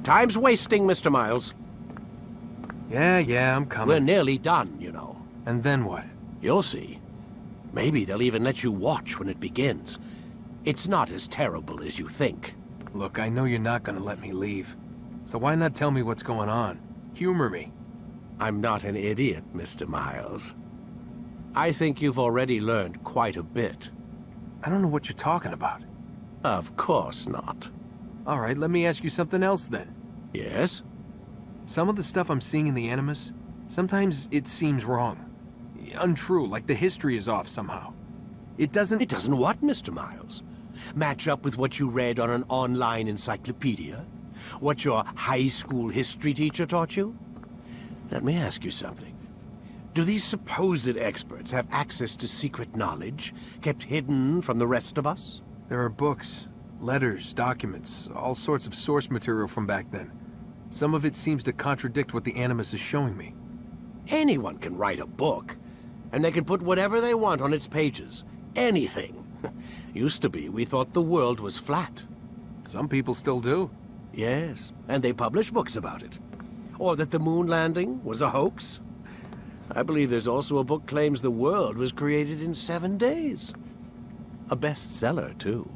Time's wasting, Mr. Miles. Yeah, I'm coming. We're nearly done, you know. And then what? You'll see. Maybe they'll even let you watch when it begins. It's not as terrible as you think. Look, I know you're not gonna let me leave. So why not tell me what's going on? Humor me. I'm not an idiot, Mr. Miles. I think you've already learned quite a bit. I don't know what you're talking about. Of course not. All right, let me ask you something else then. Yes? Some of the stuff I'm seeing in the Animus, sometimes it seems wrong. Untrue, like the history is off somehow. It doesn't... It doesn't what, Mr. Miles? Match up with what you read on an online encyclopedia? What your high school history teacher taught you? Let me ask you something. Do these supposed experts have access to secret knowledge kept hidden from the rest of us? There are books, letters, documents, all sorts of source material from back then. Some of it seems to contradict what the Animus is showing me. Anyone can write a book, and they can put whatever they want on its pages. Anything. Used to be, we thought the world was flat. Some people still do. Yes, and they publish books about it. Or that the moon landing was a hoax. I believe there's also a book claims the world was created in 7 days. A bestseller, too.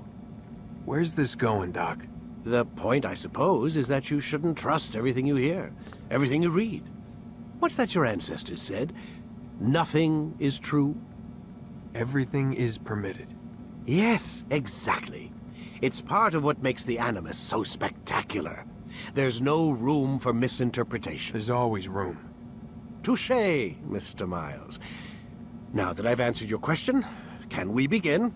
Where's this going, Doc? The point, I suppose, is that you shouldn't trust everything you hear, everything you read. What's that your ancestors said? Nothing is true? Everything is permitted. Yes, exactly. It's part of what makes the Animus so spectacular. There's no room for misinterpretation. There's always room. Touché, Mr. Miles. Now that I've answered your question, can we begin?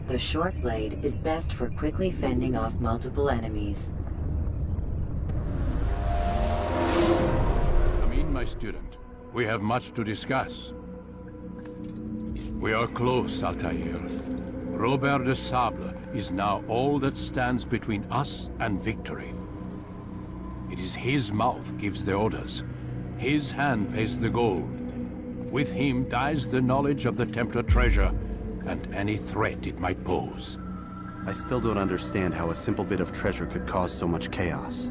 The short blade is best for quickly fending off multiple enemies. Come in, my student. We have much to discuss. We are close, Altair. Robert de Sable is now all that stands between us and victory. It is his mouth gives the orders. His hand pays the gold. With him dies the knowledge of the Templar treasure and any threat it might pose. I still don't understand how a simple bit of treasure could cause so much chaos.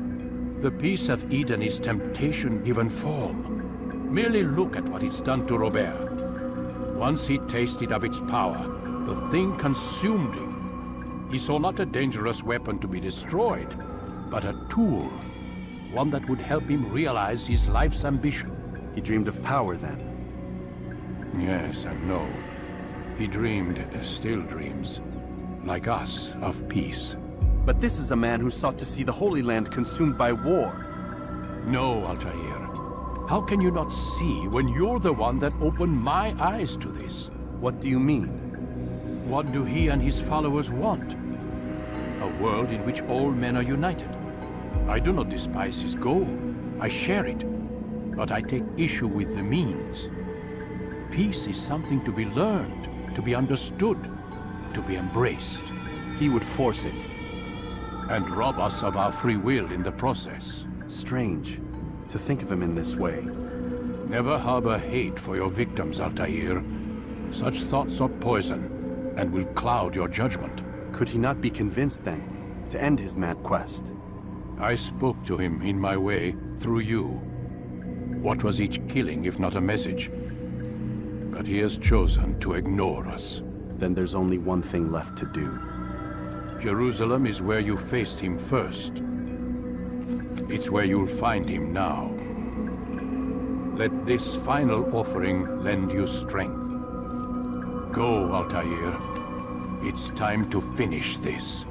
The peace of Eden is temptation given form. Merely look at what it's done to Robert. Once he tasted of its power, the thing consumed him. He saw not a dangerous weapon to be destroyed, but a tool. One that would help him realize his life's ambition. He dreamed of power then. Yes and no. He dreamed, still dreams, like us, of peace. But this is a man who sought to see the Holy Land consumed by war. No, Altair. How can you not see when you're the one that opened my eyes to this? What do you mean? What do he and his followers want? A world in which all men are united. I do not despise his goal. I share it. But I take issue with the means. Peace is something to be learned, to be understood, to be embraced. He would force it. And rob us of our free will in the process. Strange, to think of him in this way. Never harbor hate for your victims, Altair. Such thoughts are poison, and will cloud your judgment. Could he not be convinced, then, to end his mad quest? I spoke to him in my way, through you. What was each killing if not a message? But he has chosen to ignore us. Then there's only one thing left to do. Jerusalem is where you faced him first. It's where you'll find him now. Let this final offering lend you strength. Go, Altair. It's time to finish this.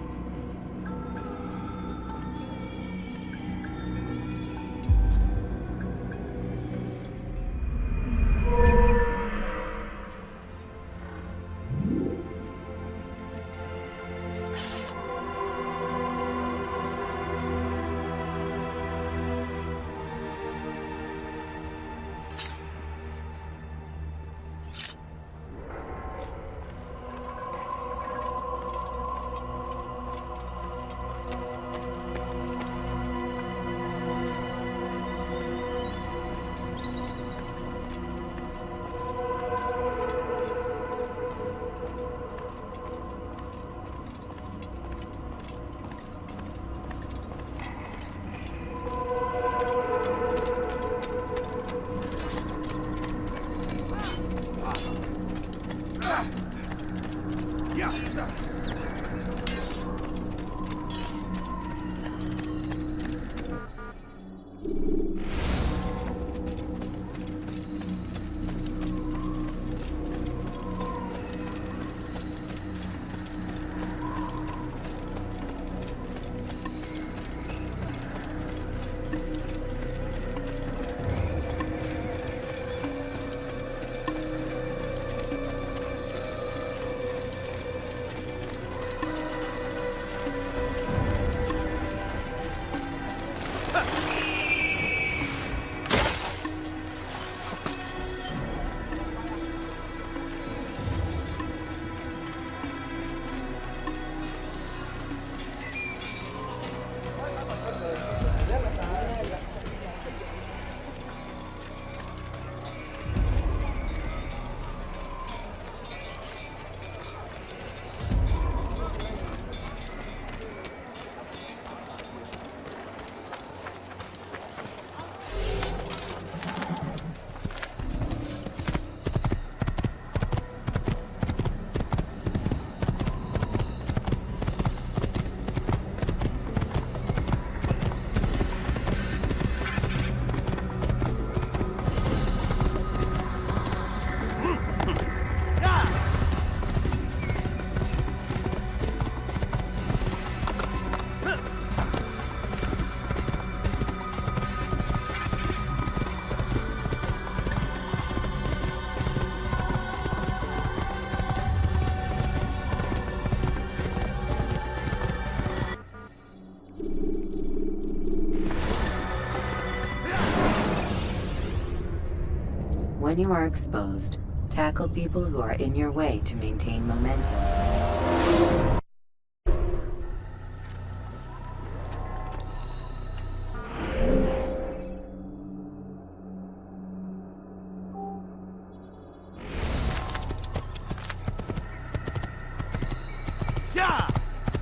When you are exposed, tackle people who are in your way to maintain momentum.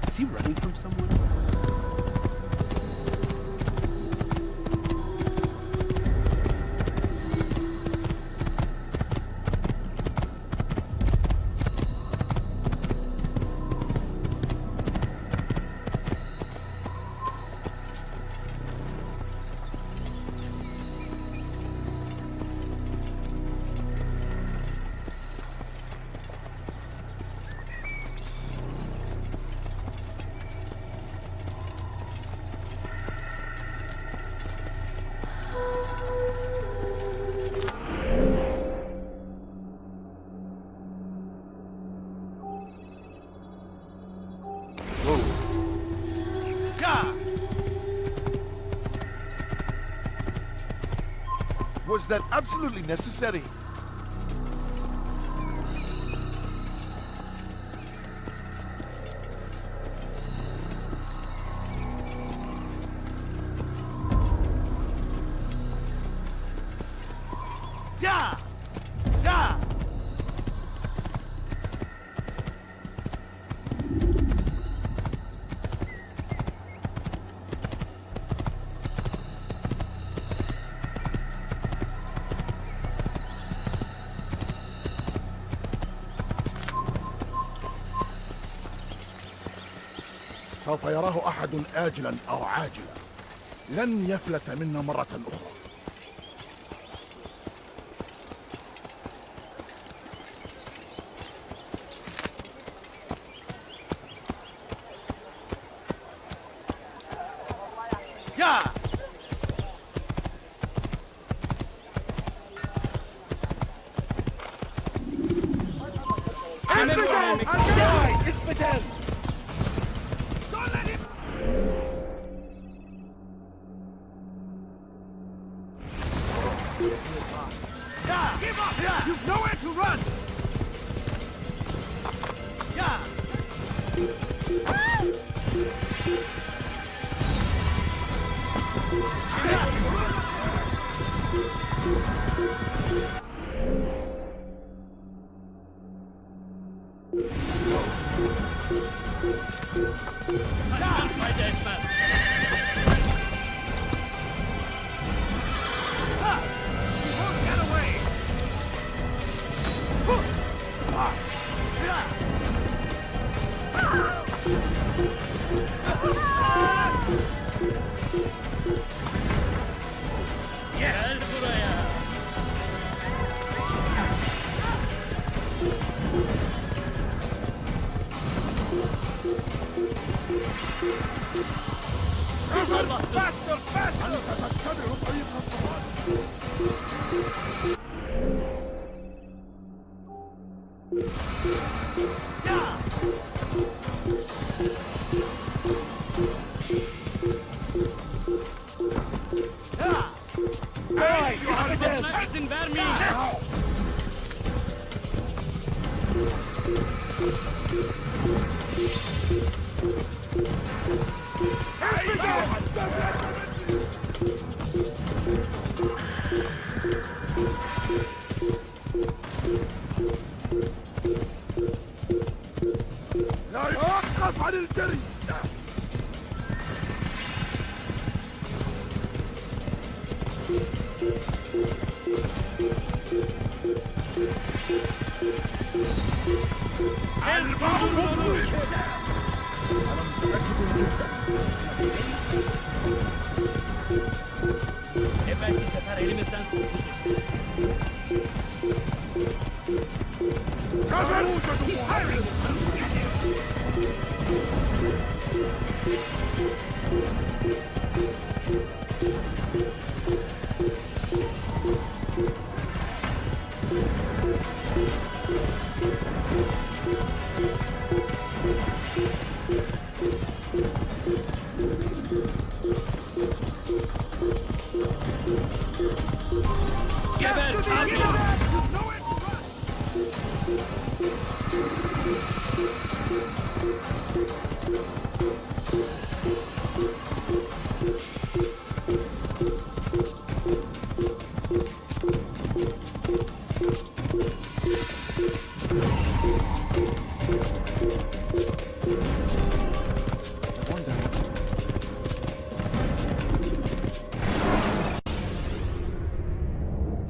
Is he running from someone? Was that absolutely necessary? سوف يراه أحد آجلا أو عاجلا. لن يفلت منا مرة أخرى. Hospital! Don't let him! Yeah! Give up! Yeah! You've nowhere to run! Yeah! Get away! Gel buraya! Faster! Faster! أنا ستتبع طريق الصواب. Hey, you are dead! لا يتوقف عن الجري.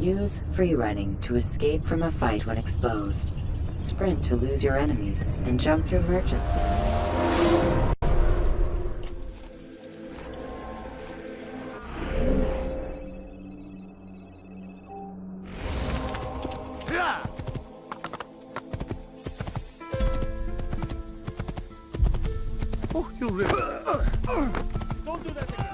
Use free running to escape from a fight when exposed. Sprint to lose your enemies, and jump through merchants. Oh, you really... Don't do that again.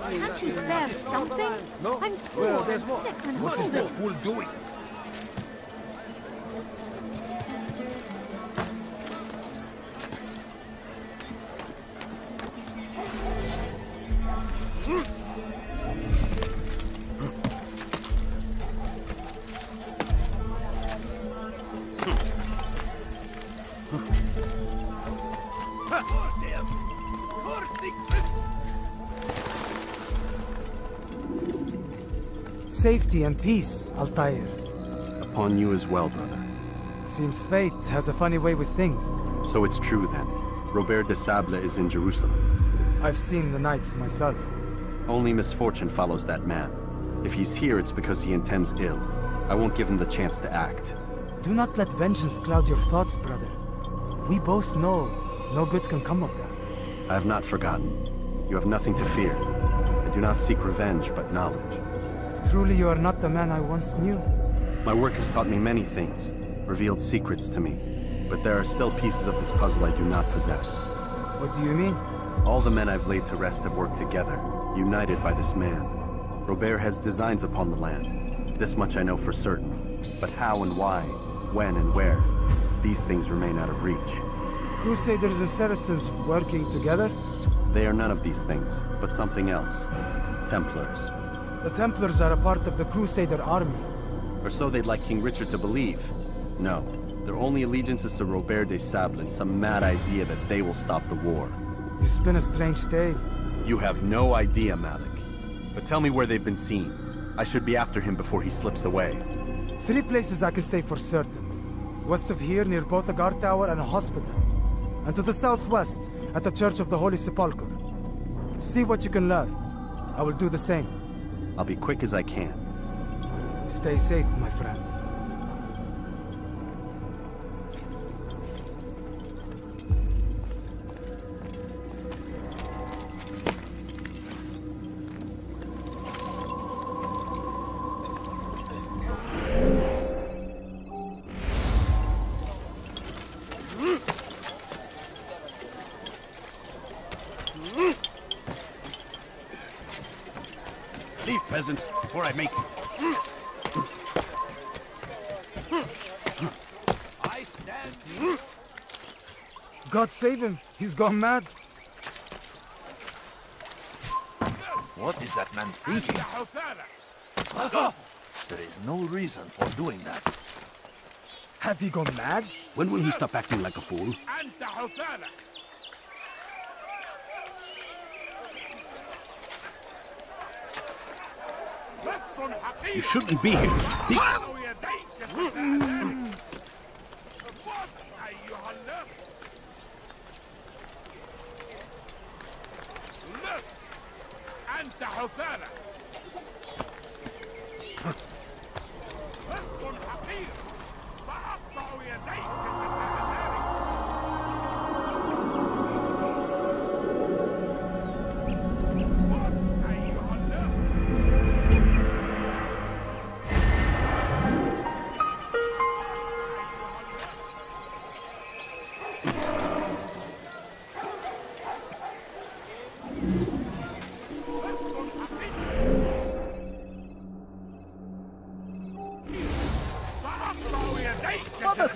Can't you spare something? No? I'm poor. Well, there's more. Sick and What is that hungry. fool doing? Safety and peace, Altair. Upon you as well, brother. Seems fate has a funny way with things. So it's true then. Robert de Sable is in Jerusalem. I've seen the Knights myself. Only misfortune follows that man. If he's here, it's because he intends ill. I won't give him the chance to act. Do not let vengeance cloud your thoughts, brother. We both know no good can come of that. I have not forgotten. You have nothing to fear. I do not seek revenge, but knowledge. Truly you are not the man I once knew. My work has taught me many things, revealed secrets to me. But there are still pieces of this puzzle I do not possess. What do you mean? All the men I've laid to rest have worked together, united by this man. Robert has designs upon the land. This much I know for certain. But how and why, when and where, these things remain out of reach. Crusaders and Saracens working together? They are none of these things, but something else. Templars. The Templars are a part of the Crusader army. Or so they'd like King Richard to believe. No, their only allegiance is to Robert de Sable and some mad idea that they will stop the war. You spin a strange tale. You have no idea, Malik. But tell me where they've been seen. I should be after him before he slips away. 3 places I can say for certain. West of here, near both a guard tower and a hospital. And to the southwest, at the Church of the Holy Sepulchre. See what you can learn. I will do the same. I'll be quick as I can. Stay safe, my friend. Leave, peasant, before I make you. I stand. God save him. He's gone mad. What is that man thinking? There is no reason for doing that. Has he gone mad? When will he stop acting like a fool? You shouldn't be here.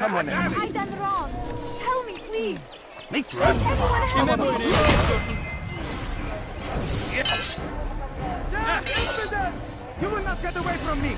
I done wrong. Tell me, please. Make run. Anyone You will not get away from me!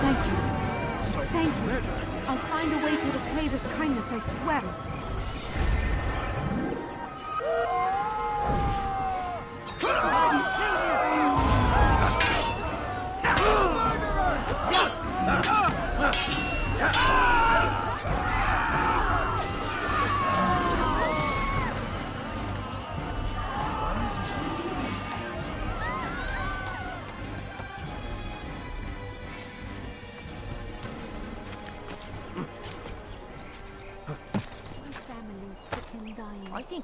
Thank you. Thank you. I'll find a way to repay this kindness, I swear it.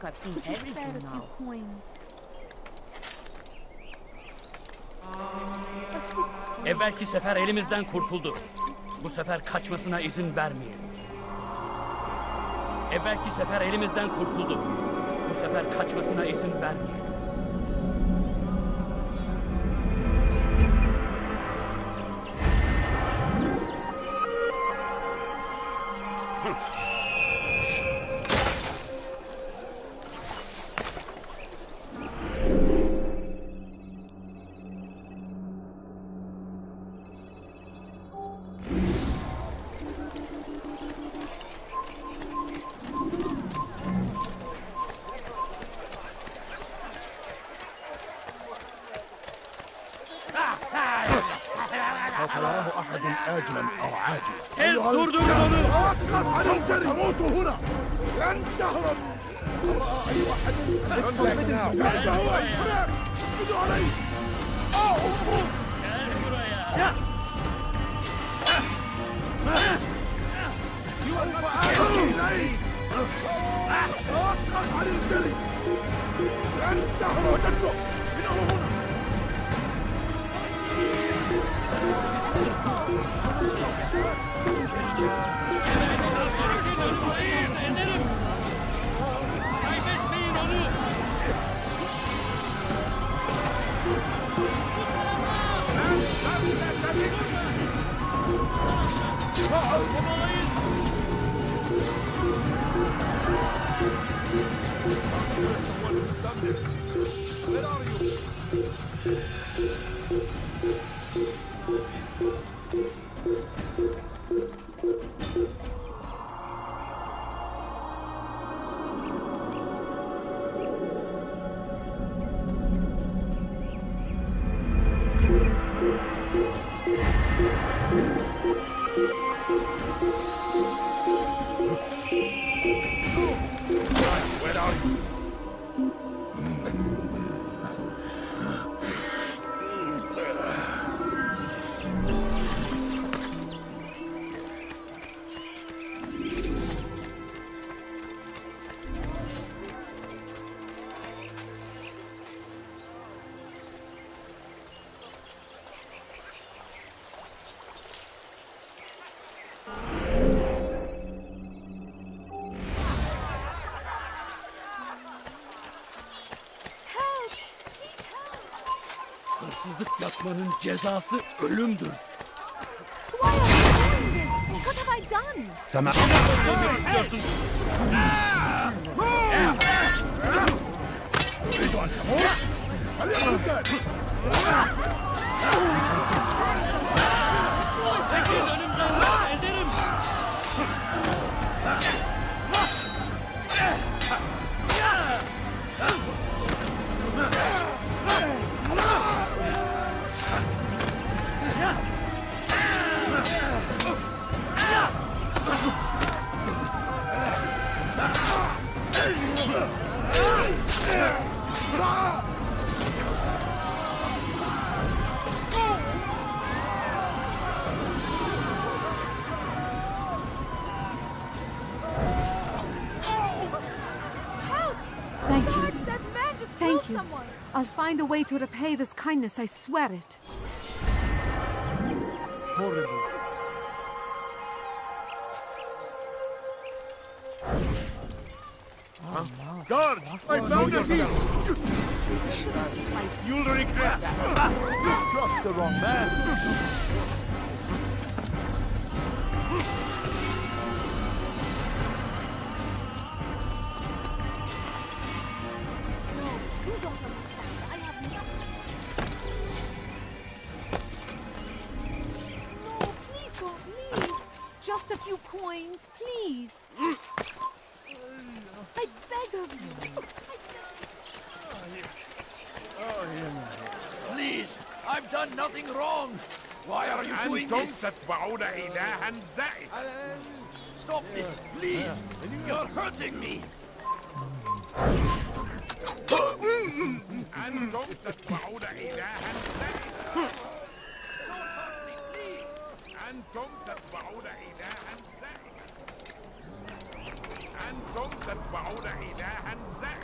think I've seen everything now. Evvelki sefer elimizden kurtuldu. Bu sefer kaçmasına izin vermeyelim. Evvelki sefer elimizden kurtuldu. Bu sefer kaçmasına izin vermeyelim. El durdurun onu! تموت هنا لن تهرب اي واحد هذا هو الفرار خذوا علي توقف عن الجري لن تهرب انه هنا Kaybetmeyin onu! Where are you? Where are you? Hırsızlık yapmanın cezası ölümdür. Why are you doing this? What have I done? Tamam. Ederim! Thank you. Thank you. I'll find a way to repay this kindness, I swear it. Horrible. Guard! I found a thief! You'll regret that! You trust the wrong man! No, please don't leave. Just a few coins, please. I beg of you. Please, I've done nothing wrong. Why are you doing this? Stop this, please. You're hurting me. أنتم تتبعون إلها زائدا أنتم تتبعون إلها زائدا أنتم تتبعون إلها زائدا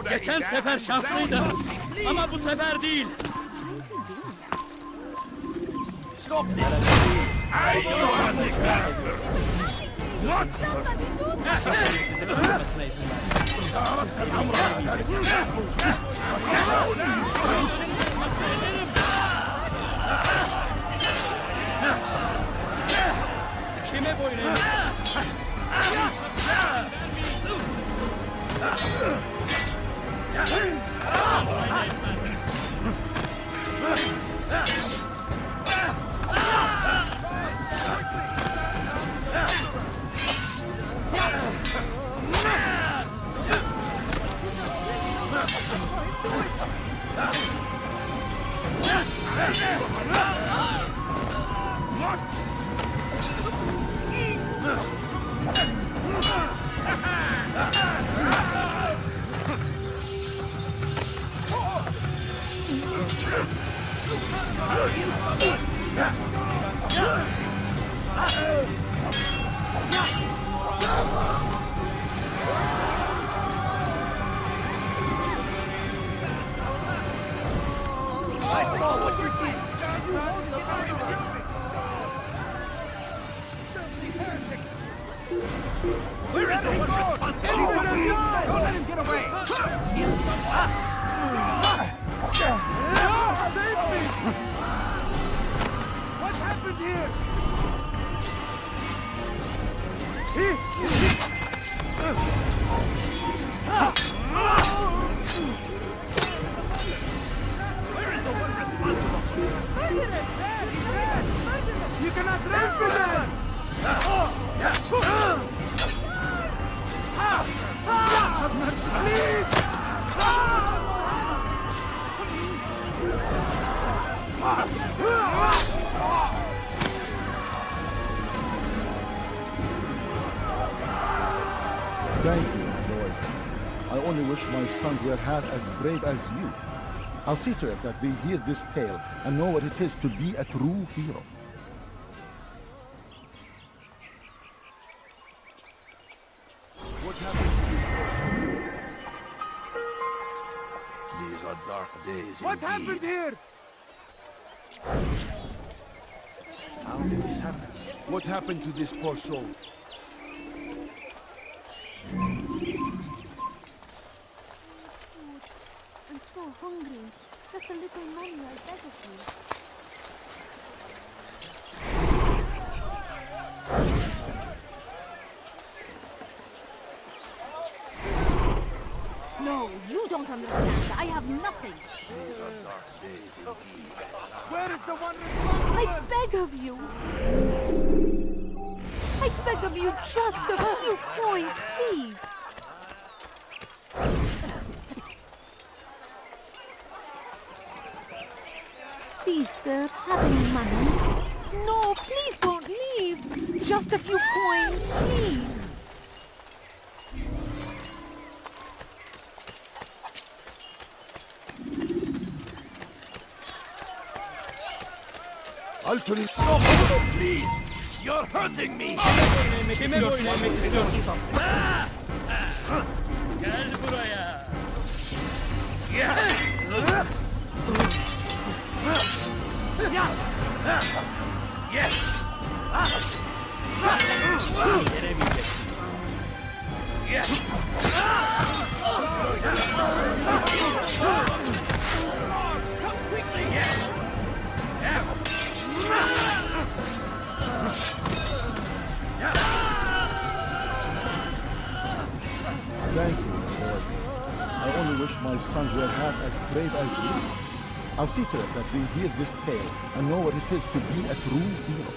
Geçen sefer şanslıydı. Ama bu sefer değil. Stop this! Kime boyun eğiyorsun? Where is the one responsible? Don't let him get away! Save me! What happened here? Where is the one responsible? Murderer! Murderer! You cannot run from that! Thank you, my lord. I only wish my sons were half as brave as you. I'll see to it that they hear this tale and know what it is to be a true hero. What happened to this person? These are dark days. What happened here? How did this happen? What happened to this poor soul? I'm so hungry. Just a little money, I beg of you. No, you don't understand. I have nothing. These are dark days indeed. Where is the one responsible? I beg of you. I beg of you just a few coins, please. Please, sir, have any money? No, please don't leave. Just a few coins, please. Altering. Stop, please! You're hurting me! Kime boyun eğmek istiyorsun? Gel buraya. Yes! Yenemeyeceksin. Come quickly! Yes! Thank you, my lord. I only wish my sons were half as brave as you. I'll see to it that they hear this tale and know what it is to be a true hero.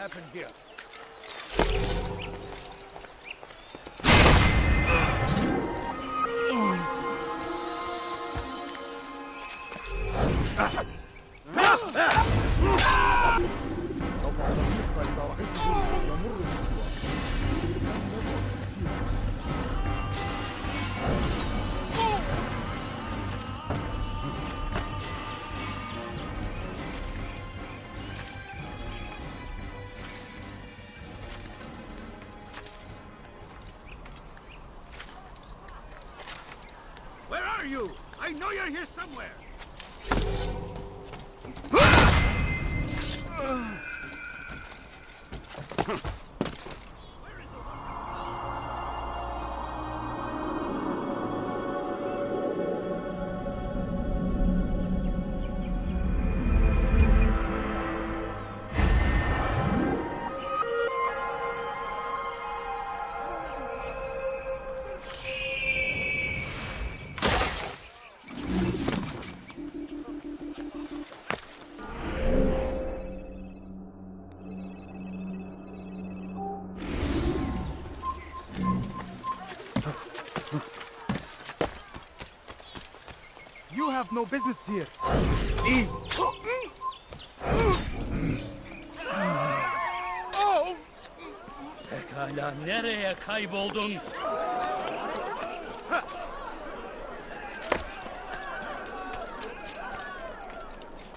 happened here? Where are you? I know you're here somewhere. You have no business here. Pekala, nereye kayboldun?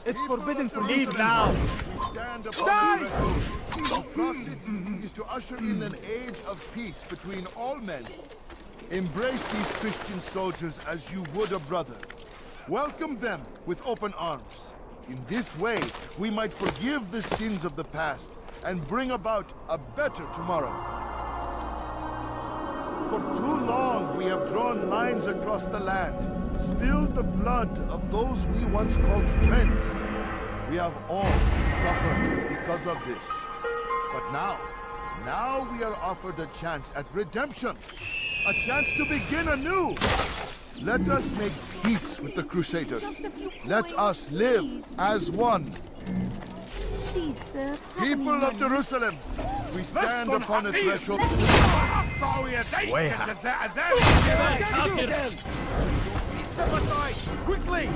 It's forbidden for leave now. Stand upon the threshold. To cross it is to usher in an age of peace between all men. Embrace these Christian soldiers as you would a brother. Welcome them with open arms. In this way, we might forgive the sins of the past and bring about a better tomorrow. For too long, we have drawn lines across the land, spilled the blood of those we once called friends. We have all suffered because of this. But now we are offered a chance at redemption. A chance to begin anew. Let us make peace with the Crusaders. Let us live as one. Please, sir. People of Jerusalem, we stand upon a threshold. Way out. Step aside, quickly!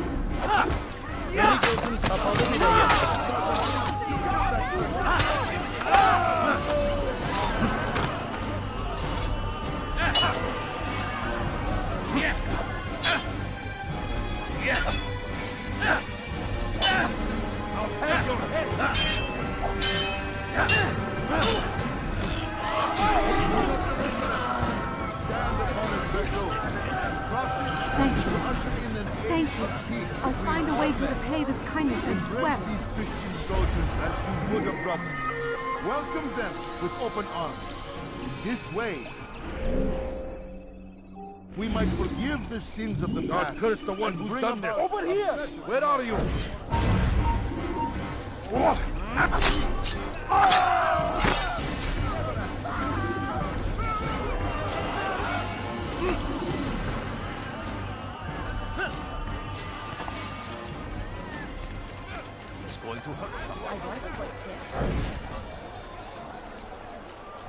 Thank you. I'll find a way to repay this kindness, I swear. Embrace these Christian soldiers as you would a brother. Welcome them with open arms. In this way, we might forgive the sins of the past. God curse the one who's bring done this. about Over here! Where are you? It's going to hurt someone.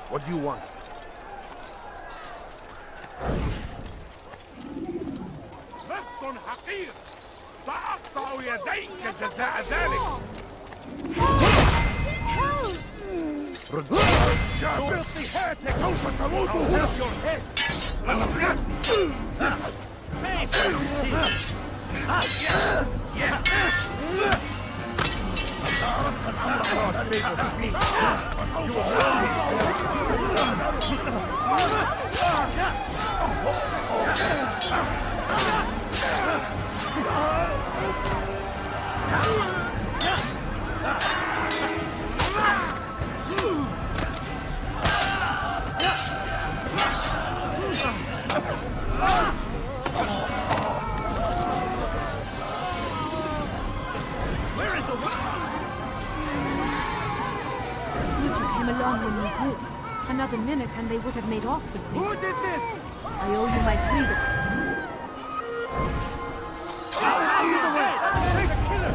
What do you want? لص حقير سأقطع يديك جزاء ذلك You filthy heretic! سوف تموت! I'll have your head! Where is the Good you came along when you did. Another minute and they would have made off with me. Who did this? I owe you my freedom. Either way, take the killer!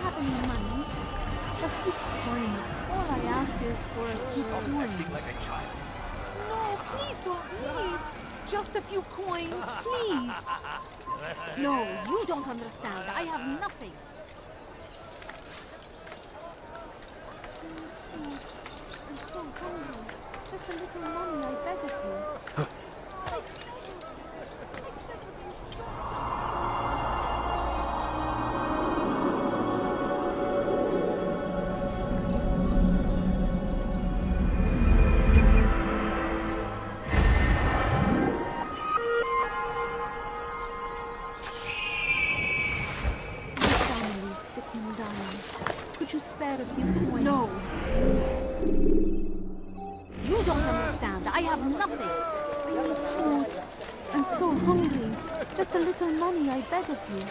Have any money? A few coins. All I ask is for a few coins. Like a child. No, please don't leave. Just a few coins, please. No, you don't understand. I have nothing. I'm so hungry. Just a little money, I beg of you. Could you spare a few coins? No. You don't understand. I have nothing. I need food. I'm so hungry. Just a little money, I beg of you.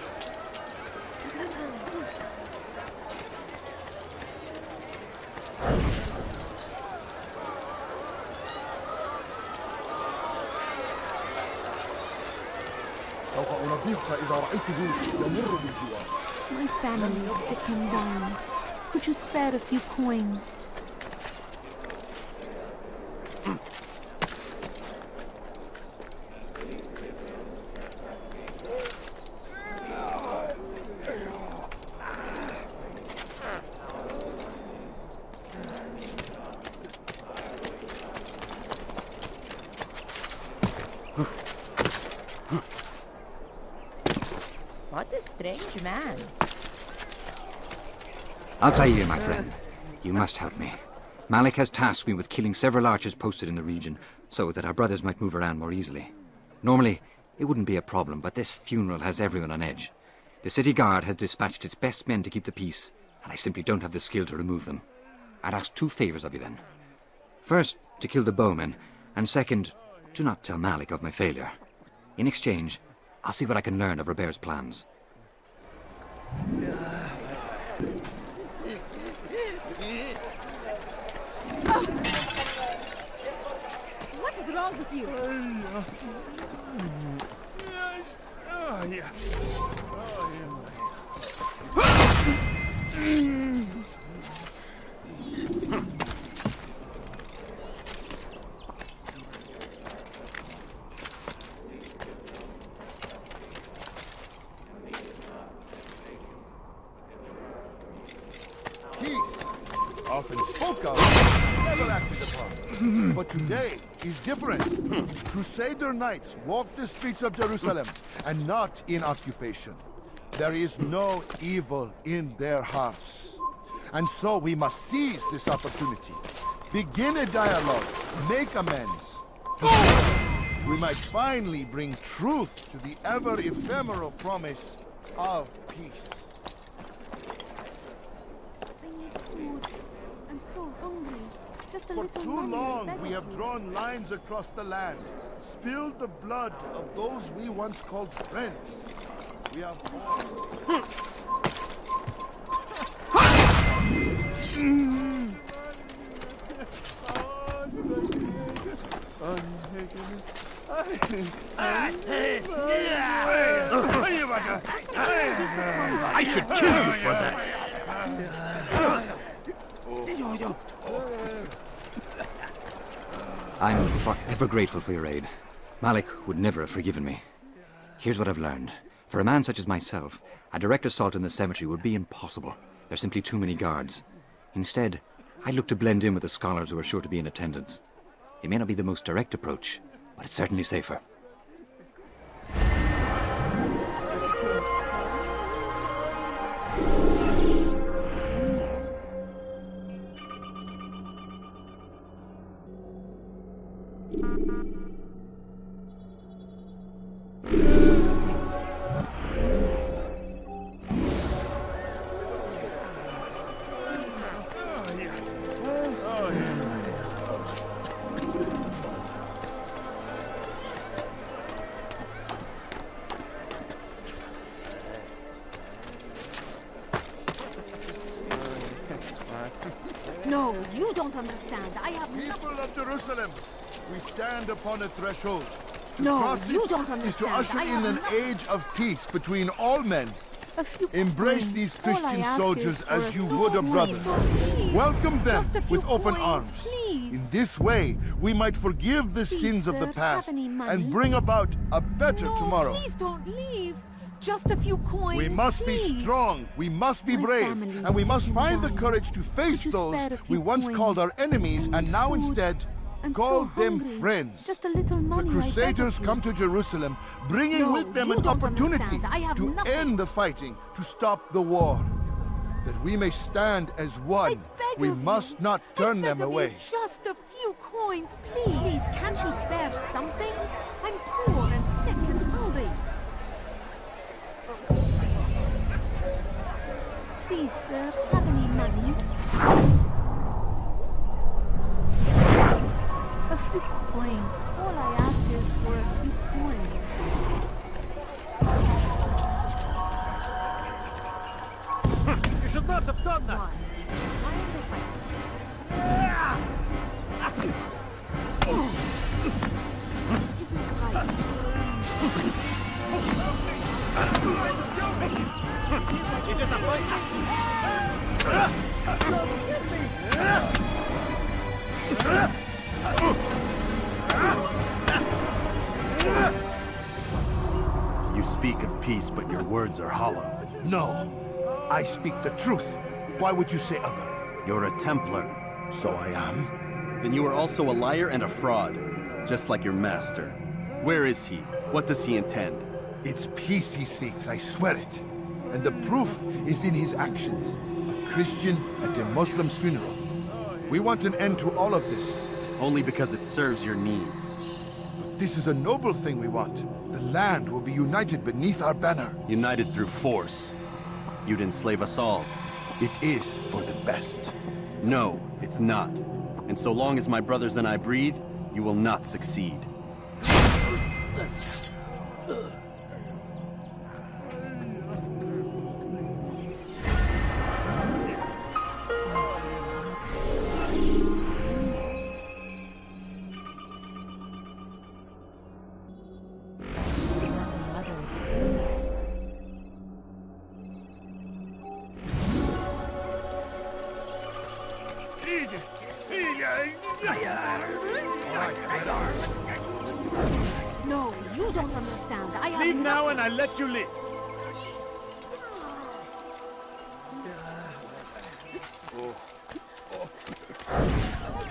سوف أنبهك إذا رأيته يمر بالجوار. My family is sick and dying. Could you spare a few coins? What a strange man. Altair, my friend. You must help me. Malik has tasked me with killing several archers posted in the region, so that our brothers might move around more easily. Normally, it wouldn't be a problem, but this funeral has everyone on edge. The city guard has dispatched its best men to keep the peace, and I simply don't have the skill to remove them. I'd ask 2 favors of you then. First, to kill the bowmen, and second, do not tell Malik of my failure. In exchange, I'll see what I can learn of Robert's plans. What is wrong with you? Peace, often spoke of, never acted upon. But today is different. Crusader knights walk the streets of Jerusalem, and not in occupation. There is no evil in their hearts. And so we must seize this opportunity. Begin a dialogue, make amends. We might finally bring truth to the ever-ephemeral promise of peace. I need food. I'm so hungry. Just a For little too money, I long, beg we of have you. drawn lines across the land, spilled the blood of those we once called friends. We have I should kill you for that. I'm forever grateful for your aid. Malik would never have forgiven me. Here's what I've learned. For a man such as myself, a direct assault in the cemetery would be impossible. There's simply too many guards. Instead, I'd look to blend in with the scholars who are sure to be in attendance. It may not be the most direct approach, but it's certainly safer. No, you don't understand. I have nothing. people of Jerusalem. We stand upon a threshold. To No, cross you it don't is to understand. usher I in have an not- age of peace between all men. A few Embrace coins. these All I Christian ask soldiers is for as you few would a coins. brother. Please, Welcome them just a few with open coins, arms. please. In this way, we might forgive the Please, sins of the sir, past have any money? and bring about a better No, tomorrow. please don't leave. Just a few coins. We must be please. strong, we must be My brave, family and we is must sick find and the dying. courage to face Could you those spare a we few once coins? called our enemies and now Food. instead I'm call so them hungry. friends. Just a little money, The I beg Crusaders of come you. to Jerusalem, bringing No, with them you an don't opportunity understand. I have to nothing. end the fighting, to stop the war. That we may stand as one, beg we of you. must not turn I them beg of you, away. just a few coins, please. Please, can't you spare something? I'm poor and sick and hungry. Please, sir, have any money? A few coins. All I ask is for a few coins. You should not have done that. Why am I fighting? Is it a fight? You speak of peace, but your words are hollow. No, I speak the truth. Why would you say other? You're a Templar. So I am. Then you are also a liar and a fraud, just like your master. Where is he? What does he intend? It's peace he seeks, I swear it. And the proof is in his actions. A Christian at a Muslim's funeral. We want an end to all of this. Only because it serves your needs. This is a noble thing we want. The land will be united beneath our banner. United through force. You'd enslave us all. It is for the best. No, it's not. And so long as my brothers and I breathe, you will not succeed. No, you don't understand. I have Leave now nothing. and I'll let you live.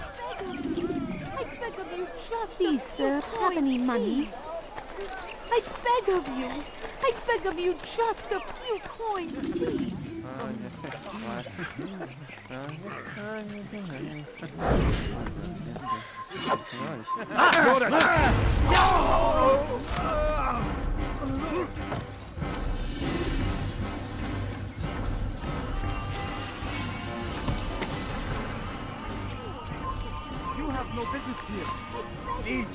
I beg of you, just please, sir, have any money? I beg of you. I beg of you, just a few coins, please. You have no business here. Leave.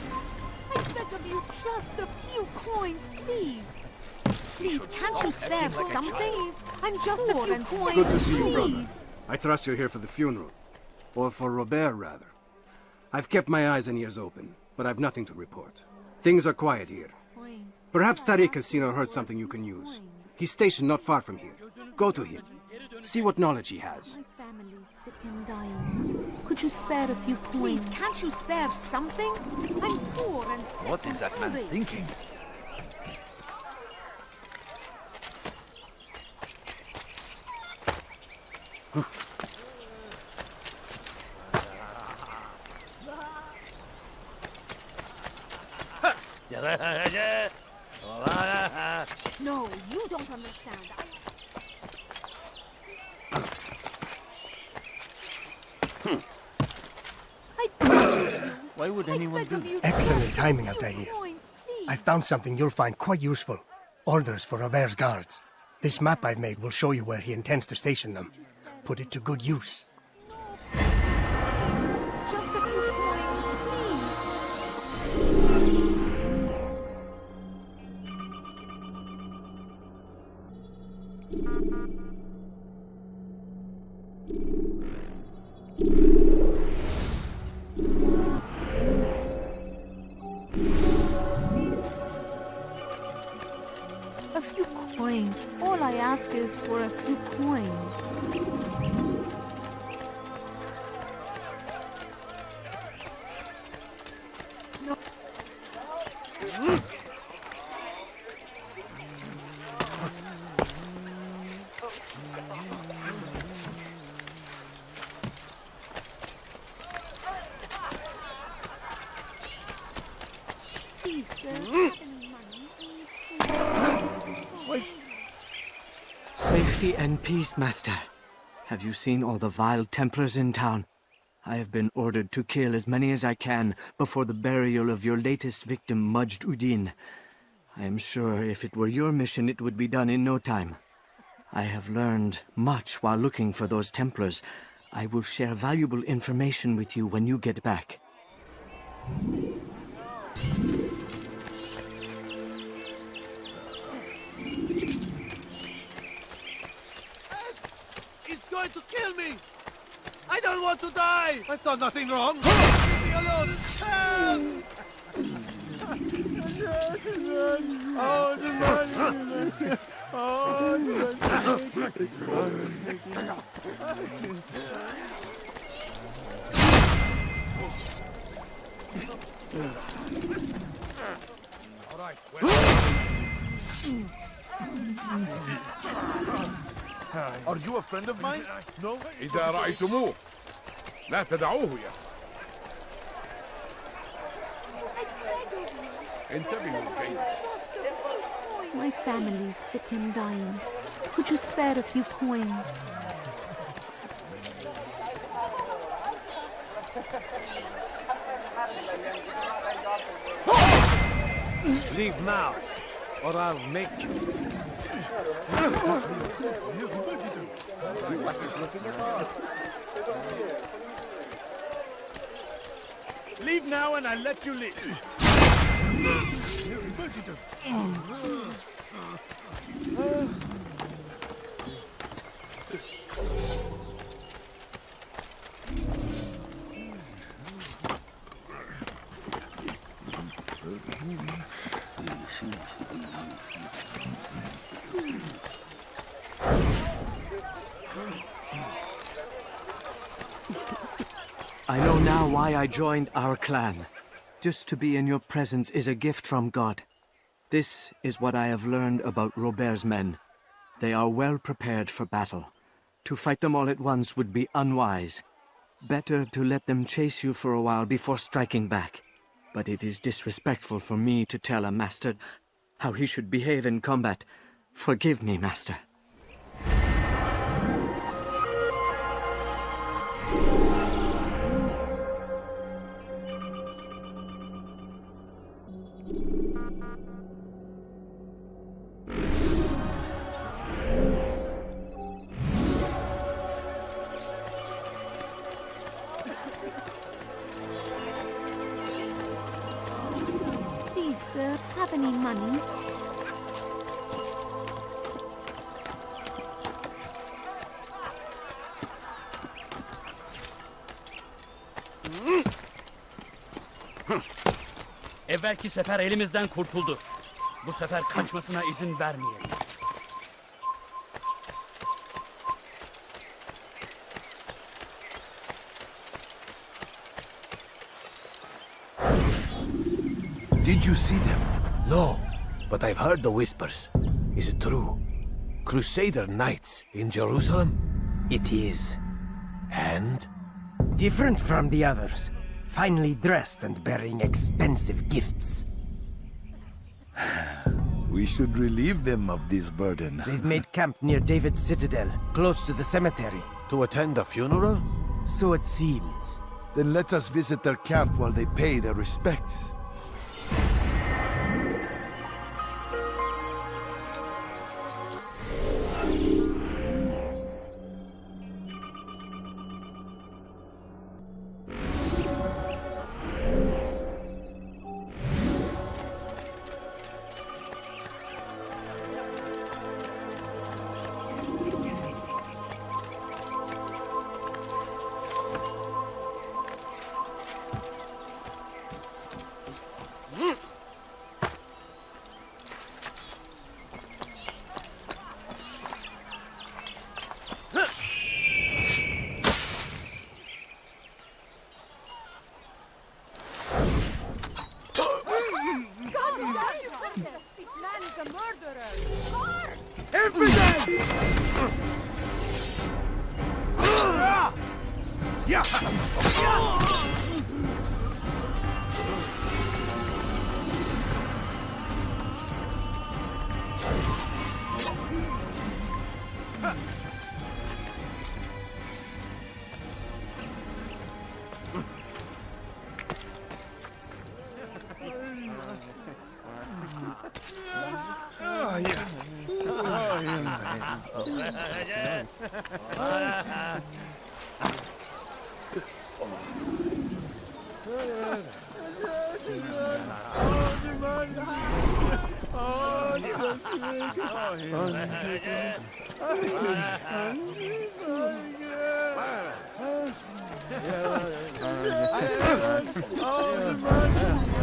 I beg of you, just a few coins, please. Please, can't you spare something? I'm just a few coins. Good to see you, please. brother. I trust you're here for the funeral. Or for Robert, rather. I've kept my eyes and ears open, but I've nothing to report. Things are quiet here. Perhaps Tariq has seen or heard something you can use. He's stationed not far from here. Go to him. See what knowledge he has. My family's sick and dying. Could you spare a few coins? Please, can't you spare something? I'm poor and sick What is and that man hungry. thinking? No, you don't understand. Why would anyone do that? Excellent timing, Altair. I found something you'll find quite useful. Orders for Robert's guards. This map I've made will show you where he intends to station them. Put it to good use. Just a few coins, please. A few coins. All I ask is for a few coins. No. Please, sir. Safety and peace, Master. Have you seen all the vile Templars in town? I have been ordered to kill as many as I can before the burial of your latest victim, Majd Udin. I am sure if it were your mission, it would be done in no time. I have learned much while looking for those Templars. I will share valuable information with you when you get back. He's going to kill me! I don't want to die! I've done nothing wrong! Leave me alone! Help! Oh, the money! Oh, the All right, Are you a friend of mine? No? إذا رأيتموه لا تدعوه يا انتبهوا جيدا. My family's sick and dying. Could you spare a few coins? Leave now, or I'll make you. Leave now and I'll let you leave. I know now why I joined our clan. Just to be in your presence is a gift from God. This is what I have learned about Robert's men. They are well prepared for battle. To fight them all at once would be unwise. Better to let them chase you for a while before striking back. But it is disrespectful for me to tell a master how he should behave in combat. Forgive me, Master. Please, sir, have any money? Evvelki sefer elimizden kurtuldu. Bu sefer kaçmasına izin vermeyelim. Did you see them? No, but I've heard the whispers. Is it true? Crusader knights in Jerusalem? It is. And? Different from the others. Finely dressed and bearing expensive gifts. We should relieve them of this burden. They've made camp near David's citadel, close to the cemetery. To attend a funeral? So it seems. Then let us visit their camp while they pay their respects.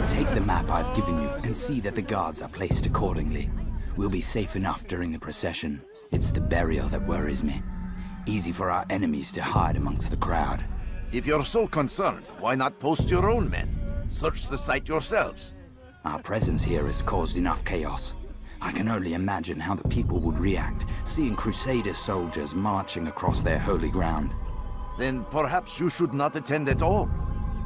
Take the map I've given you and see that the guards are placed accordingly. We'll be safe enough during the procession. It's the burial that worries me. Easy for our enemies to hide amongst the crowd. If you're so concerned, why not post your own men? Search the site yourselves. Our presence here has caused enough chaos. I can only imagine how the people would react, seeing Crusader soldiers marching across their holy ground. Then perhaps you should not attend at all.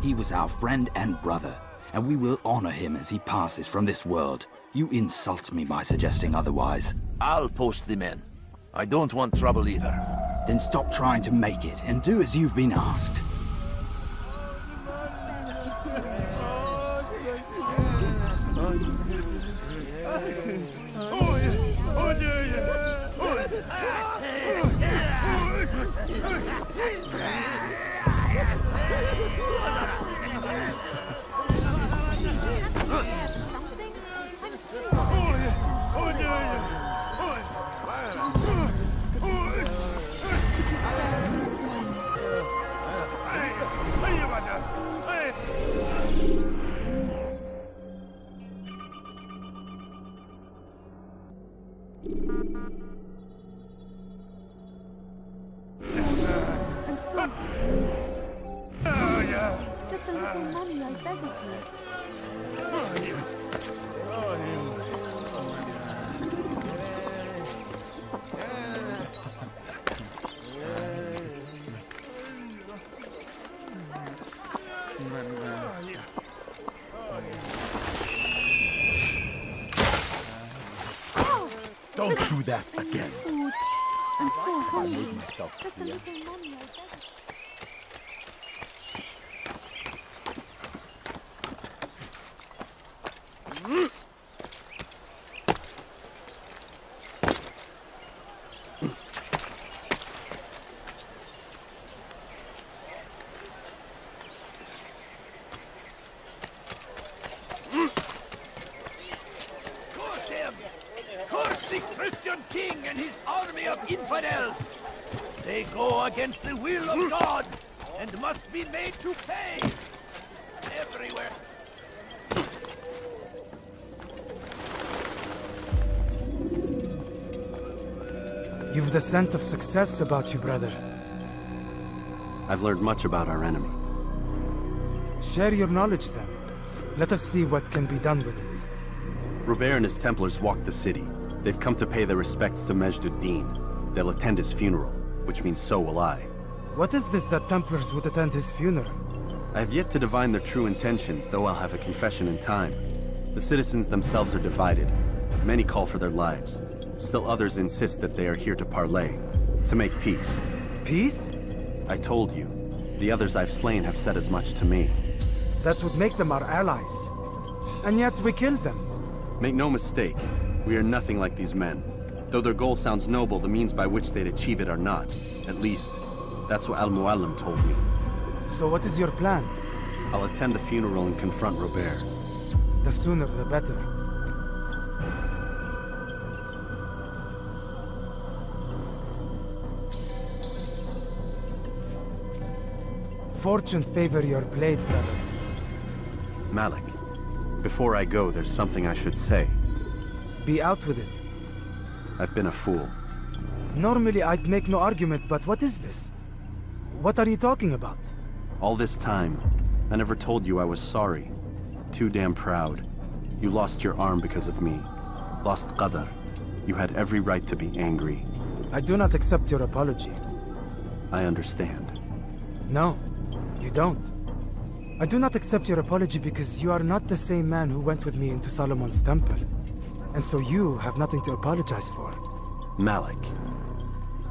He was our friend and brother, and we will honor him as he passes from this world. You insult me by suggesting otherwise. I'll post the men. I don't want trouble either. Then stop trying to make it, and do as you've been asked. Just a little money, I beg of you. Don't do that again. Food. I'm so hungry. myself Just a clear. little money, I beg of you. Curse the Christian king and his army of infidels! They go against the will of God and must be made to pay! Everywhere! You've the scent of success about you, brother. I've learned much about our enemy. Share your knowledge then. Let us see what can be done with it. Robert and his Templars walked the city. They've come to pay their respects to Majd-ud-Din. They'll attend his funeral, which means so will I. What is this that Templars would attend his funeral? I have yet to divine their true intentions, though I'll have a confession in time. The citizens themselves are divided. Many call for their lives. Still others insist that they are here to parley, to make peace. Peace? I told you. The others I've slain have said as much to me. That would make them our allies. And yet we killed them. Make no mistake, we are nothing like these men. Though their goal sounds noble, the means by which they'd achieve it are not. At least, that's what Al-Muallim told me. So what is your plan? I'll attend the funeral and confront Robert. The sooner the better. Fortune favor your blade, brother. Malik, before I go, there's something I should say. Be out with it. I've been a fool. Normally I'd make no argument, but what is this? What are you talking about? All this time, I never told you I was sorry. Too damn proud. You lost your arm because of me. Lost Qadar. You had every right to be angry. I do not accept your apology. I understand. No, you don't. I do not accept your apology because you are not the same man who went with me into Solomon's temple. And so you have nothing to apologize for. Malik.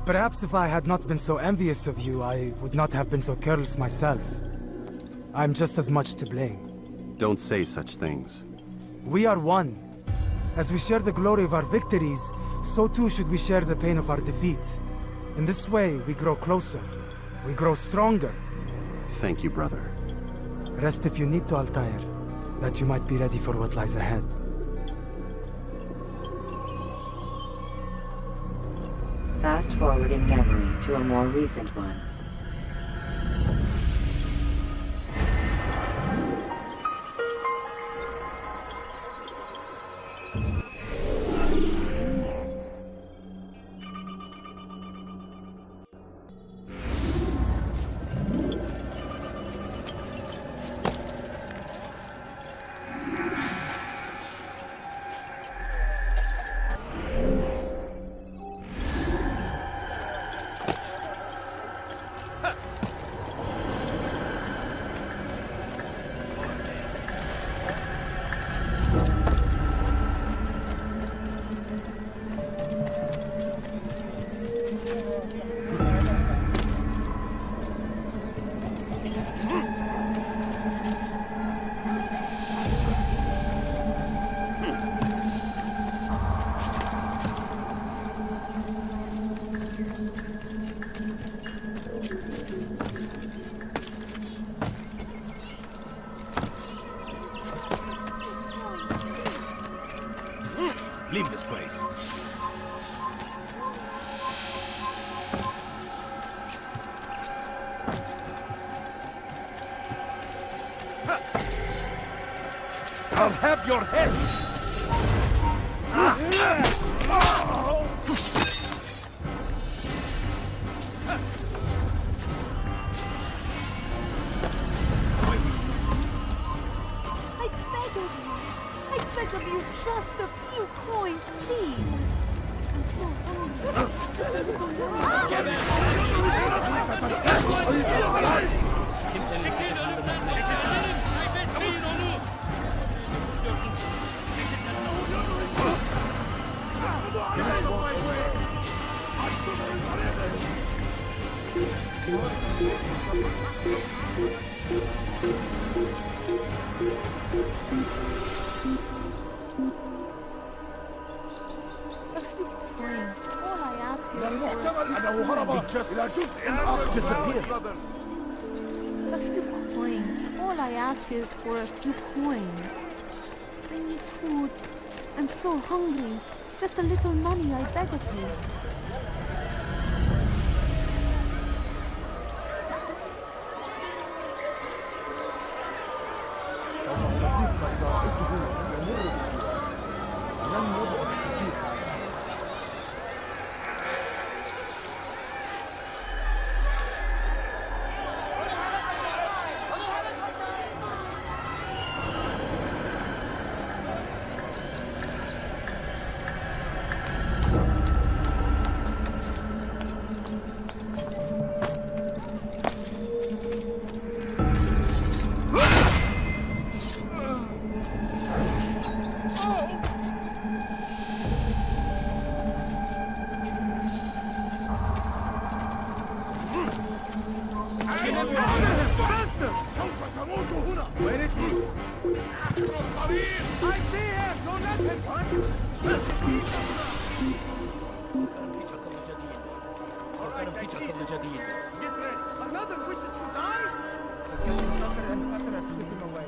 Perhaps if I had not been so envious of you, I would not have been so careless myself. I'm just as much to blame. Don't say such things. We are one. As we share the glory of our victories, so too should we share the pain of our defeat. In this way, we grow closer. We grow stronger. Thank you, brother. Rest if you need to, Altair, that you might be ready for what lies ahead. Fast forward in memory to a more recent one. Leave this place. I'll have your head! I beg of you, just a few coins, please. I'm so All I ask is for a few coins. I need food. I'm so hungry. Just a little money, I beg of you. Another wishes to die? Slipping away.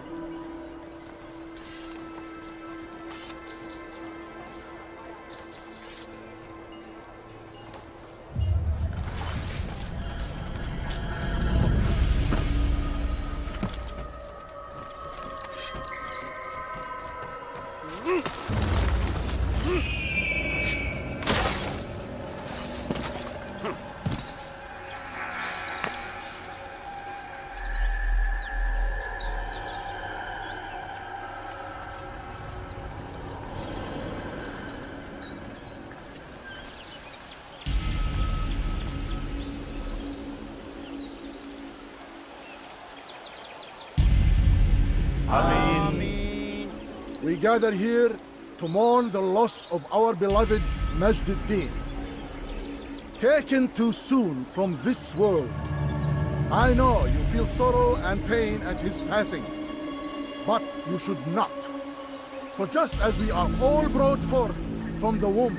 gather here to mourn the loss of our beloved Majduddin. Taken too soon from this world. I know you feel sorrow and pain at his passing, but you should not. For just as we are all brought forth from the womb,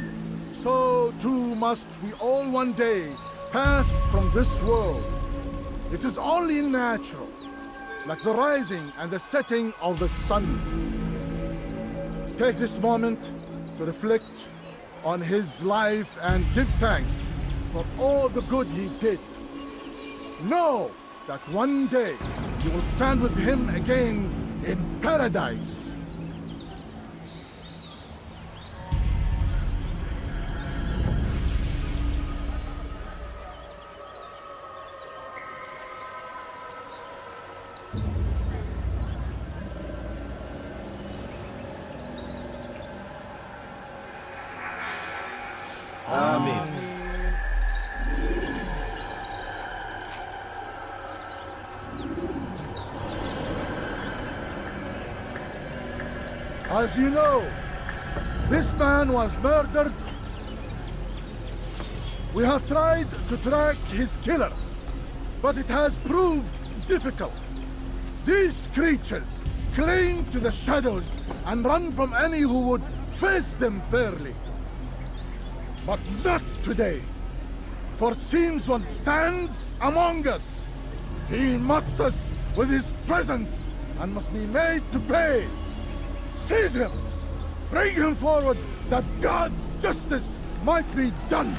so too must we all one day pass from this world. It is only natural, like the rising and the setting of the sun. Take this moment to reflect on his life and give thanks for all the good he did. Know that one day you will stand with him again in paradise. Amen. As you know, this man was murdered. We have tried to track his killer, but it has proved difficult. These creatures cling to the shadows and run from any who would face them fairly. But not today, for it seems one stands among us. He mocks us with his presence and must be made to pay. Seize him! Bring him forward that God's justice might be done!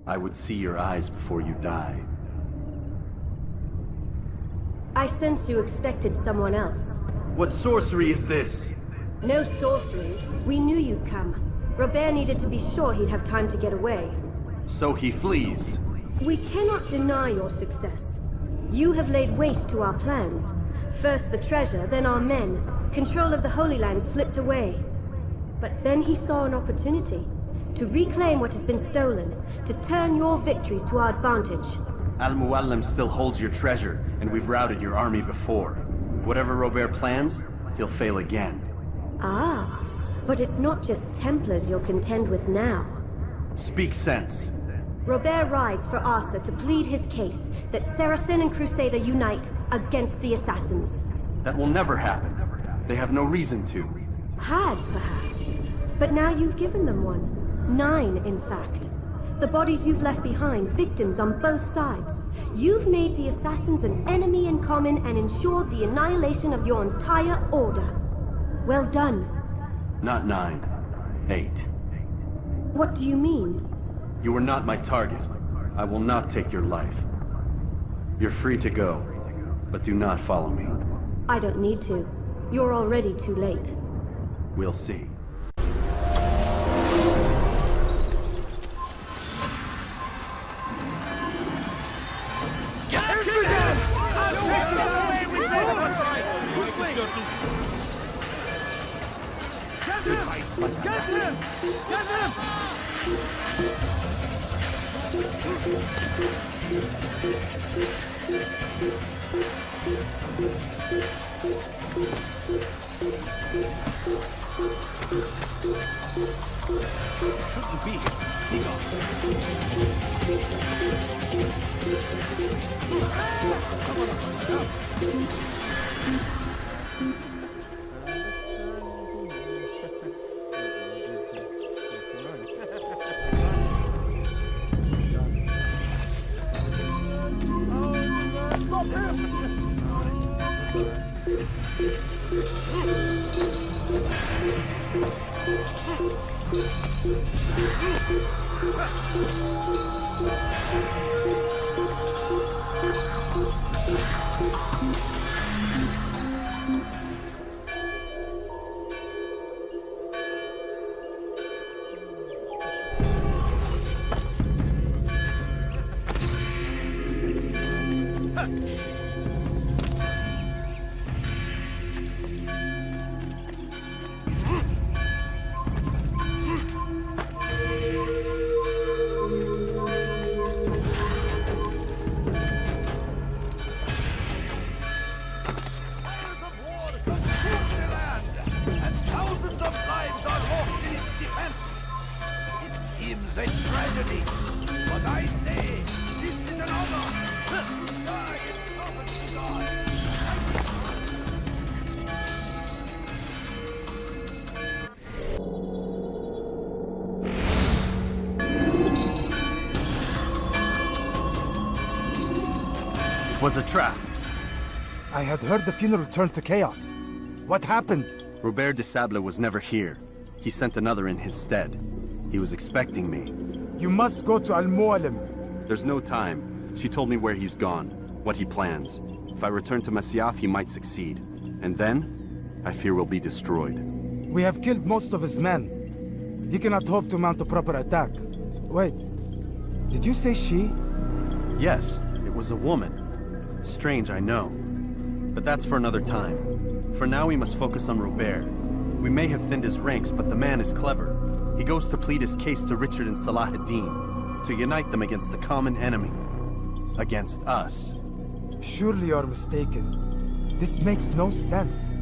I would see your eyes before you die. I sense you expected someone else. What sorcery is this? No sorcery. We knew you'd come. Robert needed to be sure he'd have time to get away. So he flees. We cannot deny your success. You have laid waste to our plans. First the treasure, then our men. Control of the Holy Land slipped away. But then he saw an opportunity to reclaim what has been stolen, to turn your victories to our advantage. Al-Muallim still holds your treasure, and we've routed your army before. Whatever Robert plans, he'll fail again. Ah, but it's not just Templars you'll contend with now. Speak sense. Robert rides for Arsuf to plead his case that Saracen and Crusader unite against the Assassins. That will never happen. They have no reason to. Had, perhaps. But now you've given them one. 9, in fact. The bodies you've left behind, victims on both sides. You've made the Assassins an enemy in common and ensured the annihilation of your entire order. Well done. Not 9. 8. What do you mean? You were not my target. I will not take your life. You're free to go, but do not follow me. I don't need to. You're already too late. We'll see. Shouldn't be here. Be gone. Was a trap. I had heard the funeral turned to chaos. What happened? Robert de Sable was never here. He sent another in his stead. He was expecting me. You must go to Al-Mualim. There's no time. She told me where he's gone, what he plans. If I return to Masyaf, he might succeed. And then, I fear we'll be destroyed. We have killed most of his men. He cannot hope to mount a proper attack. Wait, did you say she? Yes, it was a woman. Strange, I know. But that's for another time. For now, we must focus on Robert. We may have thinned his ranks, but the man is clever. He goes to plead his case to Richard and Salah ad-Din, to unite them against the common enemy. Against us. Surely you're mistaken. This makes no sense.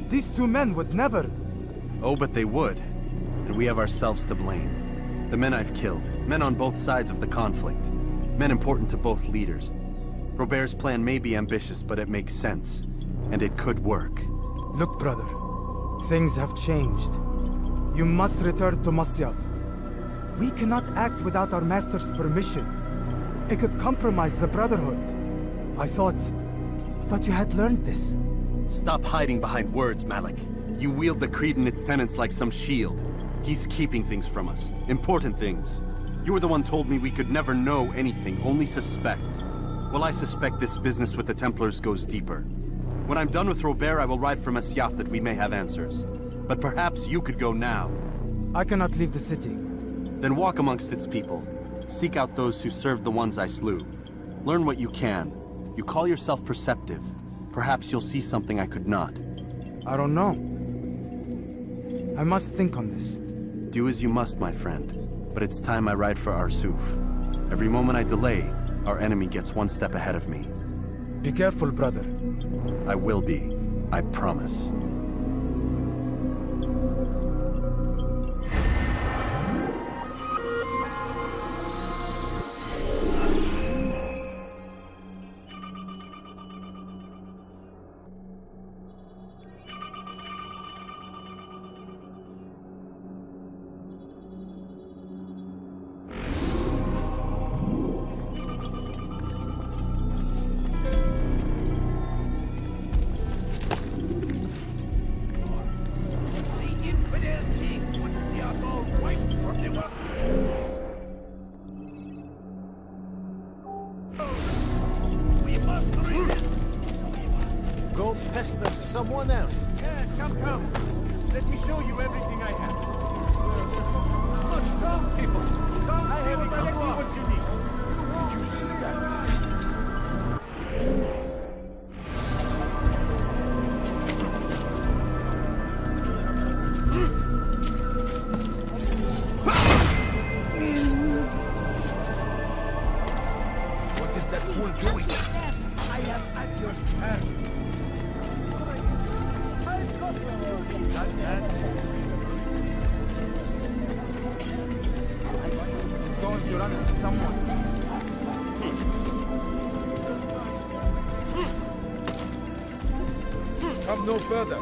These two men would never... Oh, but they would. And we have ourselves to blame. The men I've killed, men on both sides of the conflict. Men important to both leaders. Robert's plan may be ambitious, but it makes sense. And it could work. Look, brother. Things have changed. You must return to Masyaf. We cannot act without our master's permission. It could compromise the Brotherhood. I thought you had learned this. Stop hiding behind words, Malik. You wield the creed and its tenets like some shield. He's keeping things from us. Important things. You were the one told me we could never know anything, only suspect. Well, I suspect this business with the Templars goes deeper. When I'm done with Robert, I will ride for Masyaf that we may have answers. But perhaps you could go now. I cannot leave the city. Then walk amongst its people. Seek out those who served the ones I slew. Learn what you can. You call yourself perceptive. Perhaps you'll see something I could not. I don't know. I must think on this. Do as you must, my friend. But it's time I ride for Arsuf. Every moment I delay, our enemy gets one step ahead of me. Be careful, brother. I will be. I promise. Go pester someone else. Yeah, come. Let me show you everything I have. Much come, people. Come, I have exactly what you need. Did you see that? What is that fool doing? I am at your service. Got that? He's going to run into someone. Come no further.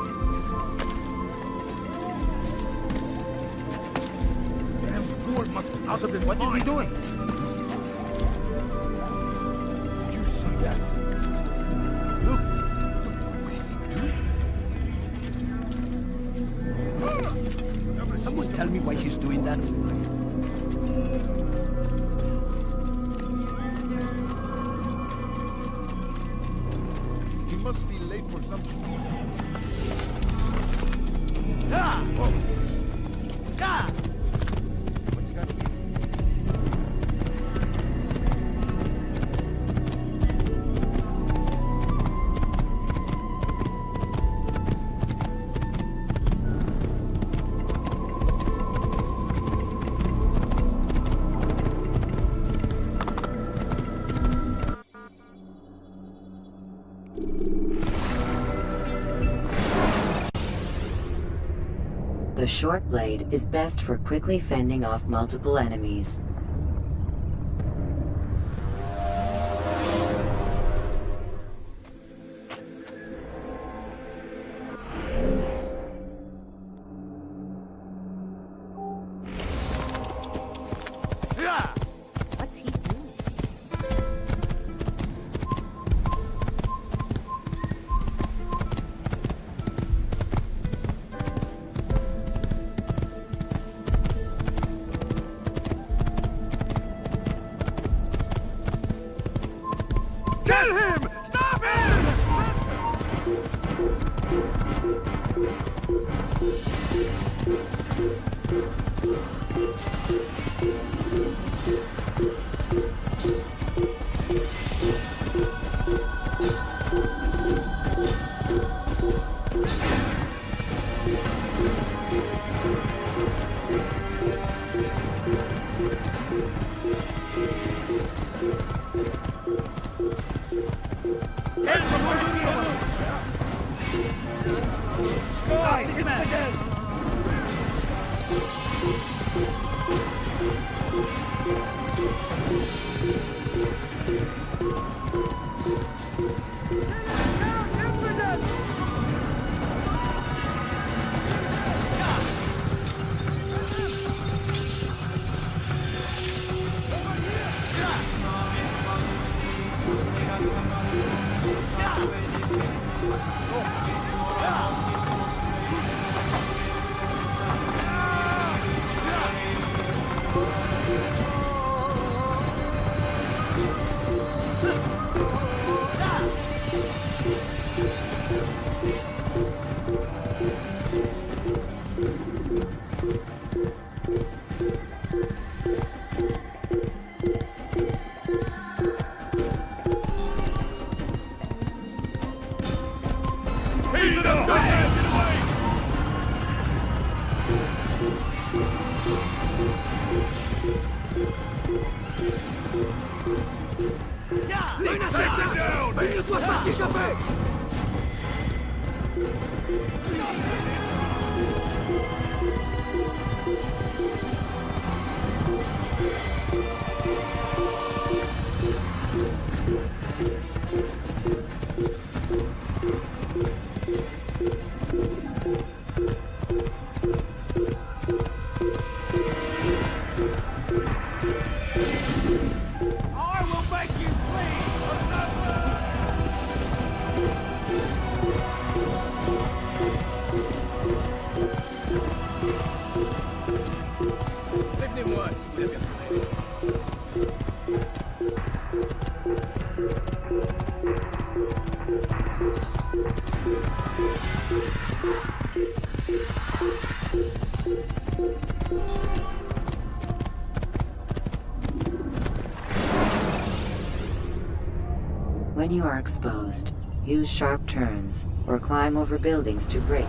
Damn fool must be out of his mind. What is he doing? Did you see that? Look. What is he doing? Someone tell me why he's doing that. He must be late for something. Ah! Oh. Ah! What's got to be? The short blade is best for quickly fending off multiple enemies. What's he doing? Kill him! Stop Leave him once. When you are exposed, use sharp turns or climb over buildings to break.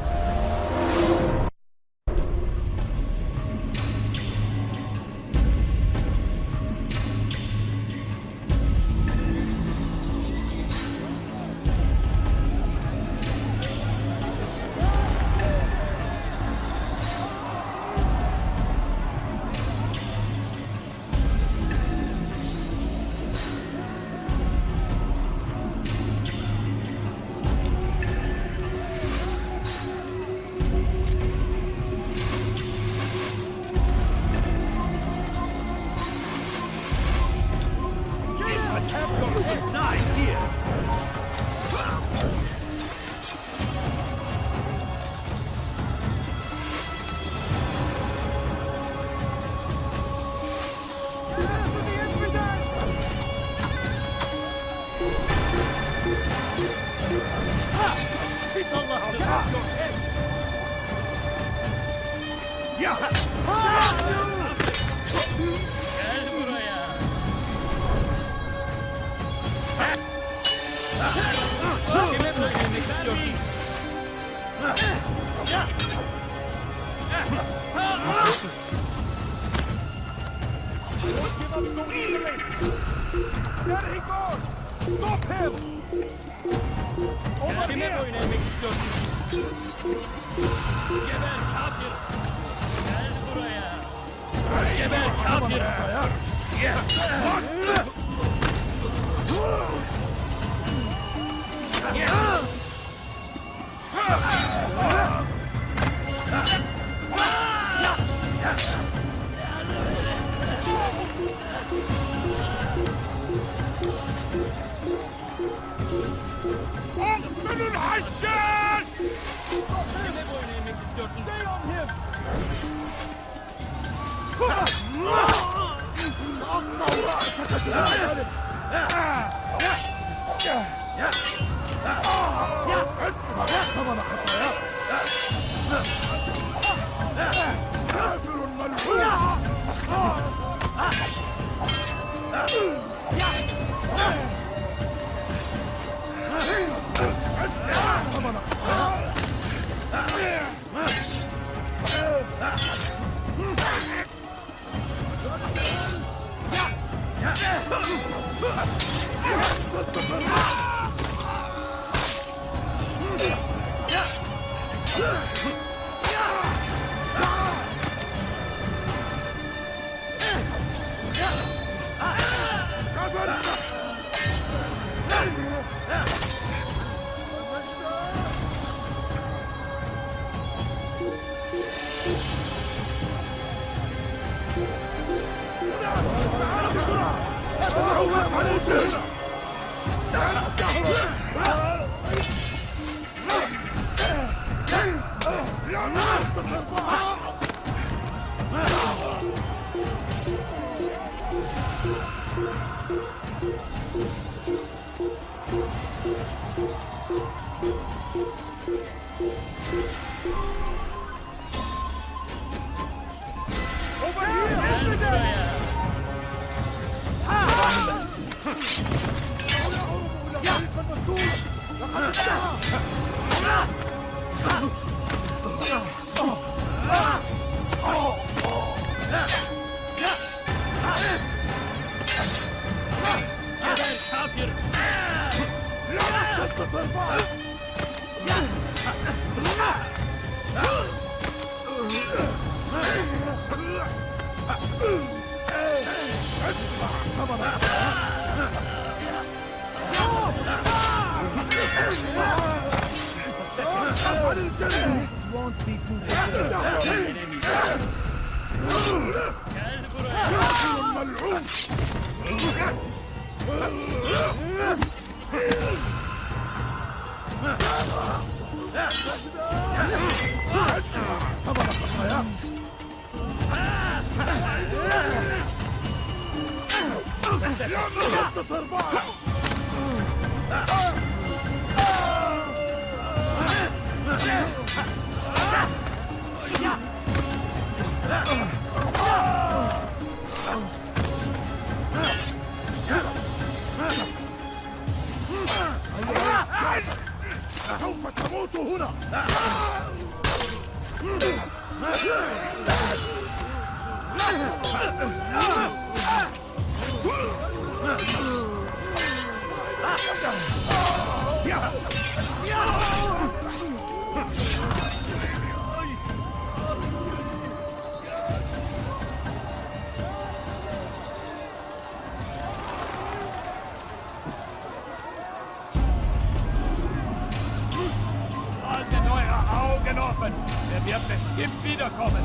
Haltet eure Augen offen! Er wird bestimmt wiederkommen!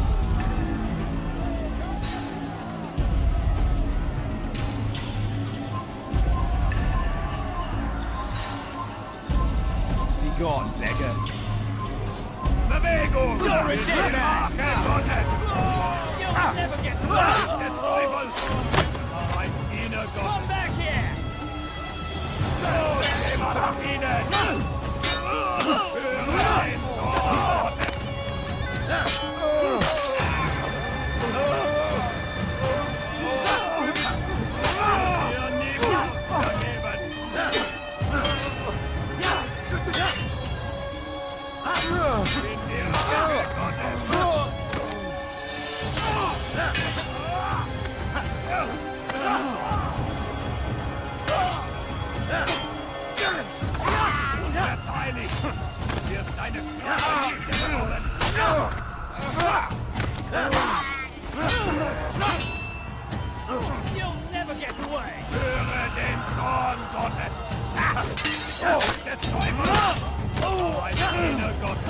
Be gone, beggar! Bewegung! You're a dead man! You'll never get away! Der Teufel! Ein Diener Gottes! Come back here! So, jemand nach ihnen! You'll never get away! Höre den Zorn Gottes! Oh, der Teufel! Oh, ein Diener Gottes!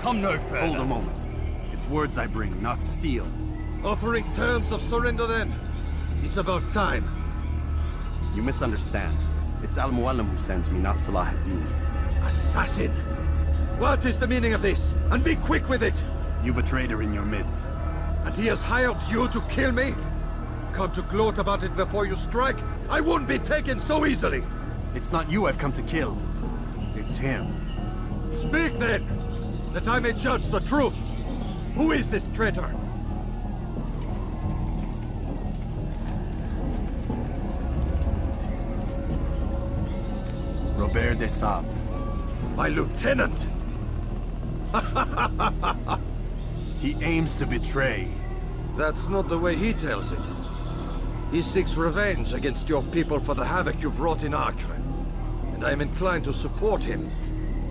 Come no further. Hold a moment. It's words I bring, not steel. Offering terms of surrender then? It's about time. You misunderstand. It's Al-Mualim who sends me, not Salah ad-Din. Assassin! What is the meaning of this? And be quick with it! You've a traitor in your midst. And he has hired you to kill me? Come to gloat about it before you strike? I won't be taken so easily! It's not you I've come to kill. It's him. Speak then! That I may judge the truth! Who is this traitor? Robert de Sable. My lieutenant! He aims to betray. That's not the way he tells it. He seeks revenge against your people for the havoc you've wrought in Acre. And I am inclined to support him.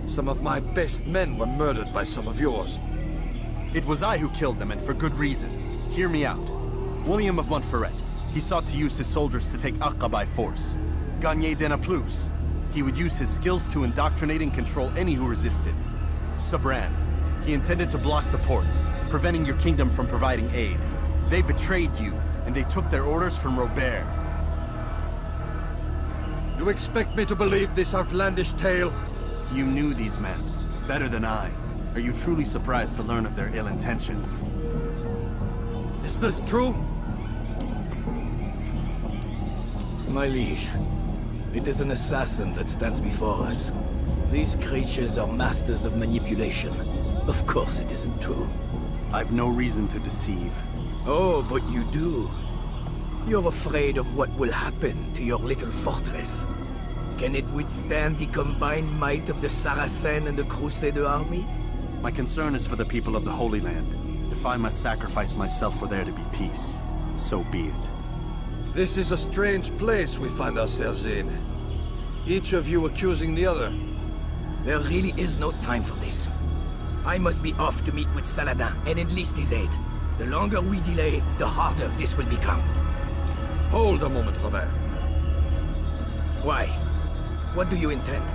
Some of my best men were murdered by some of yours. It was I who killed them, and for good reason. Hear me out. William of Montferrat. He sought to use his soldiers to take Acre by force. Gagné de Naplouse. He would use his skills to indoctrinate and control any who resisted. Sabran. He intended to block the ports, preventing your kingdom from providing aid. They betrayed you, and they took their orders from Robert. You expect me to believe this outlandish tale? You knew these men, better than I. Are you truly surprised to learn of their ill intentions? Is this true? My liege, it is an assassin that stands before us. These creatures are masters of manipulation. Of course it isn't true. I've no reason to deceive. Oh, but you do. You're afraid of what will happen to your little fortress. Can it withstand the combined might of the Saracen and the Crusader army? My concern is for the people of the Holy Land. If I must sacrifice myself for there to be peace, so be it. This is a strange place we find ourselves in. Each of you accusing the other. There really is no time for this. I must be off to meet with Saladin and enlist his aid. The longer we delay, the harder this will become. Hold a moment, Robert. Why? What do you intend?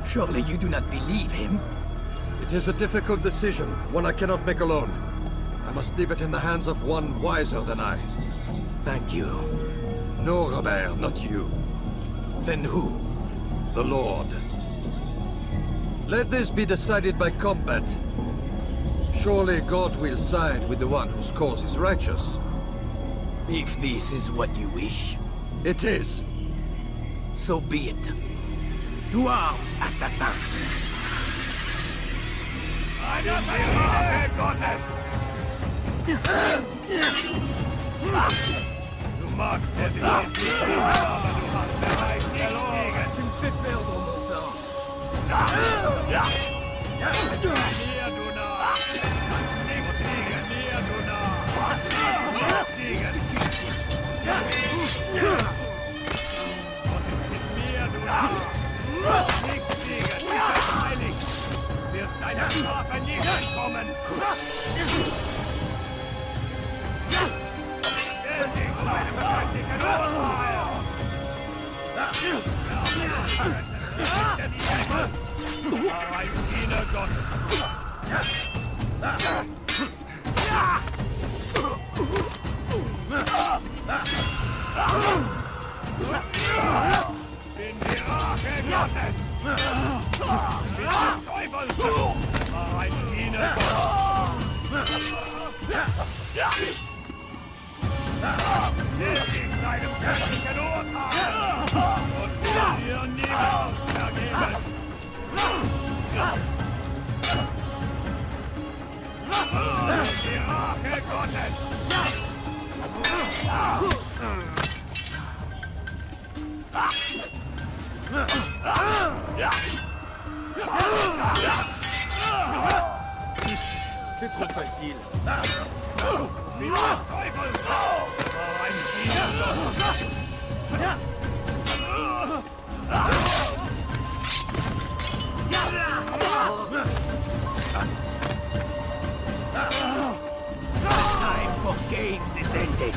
Surely you do not believe him? It is a difficult decision, one I cannot make alone. I must leave it in the hands of one wiser than I. Thank you. No, Robert, not you. Then who? The Lord. Let this be decided by combat. Surely God will side with the one whose cause is righteous. If this is what you wish. It is. So be it. To arms, assassin. Du magst es nicht, aber du hast vielleicht gegen. Tu me fais perdre mon temps. Mir du nah. Mir du nah. Siegen. Mir du nah. Nicht siegen, nicht heilig. Wird deiner Strafe nicht entkommen. C'est trop facile. Time for games is ended.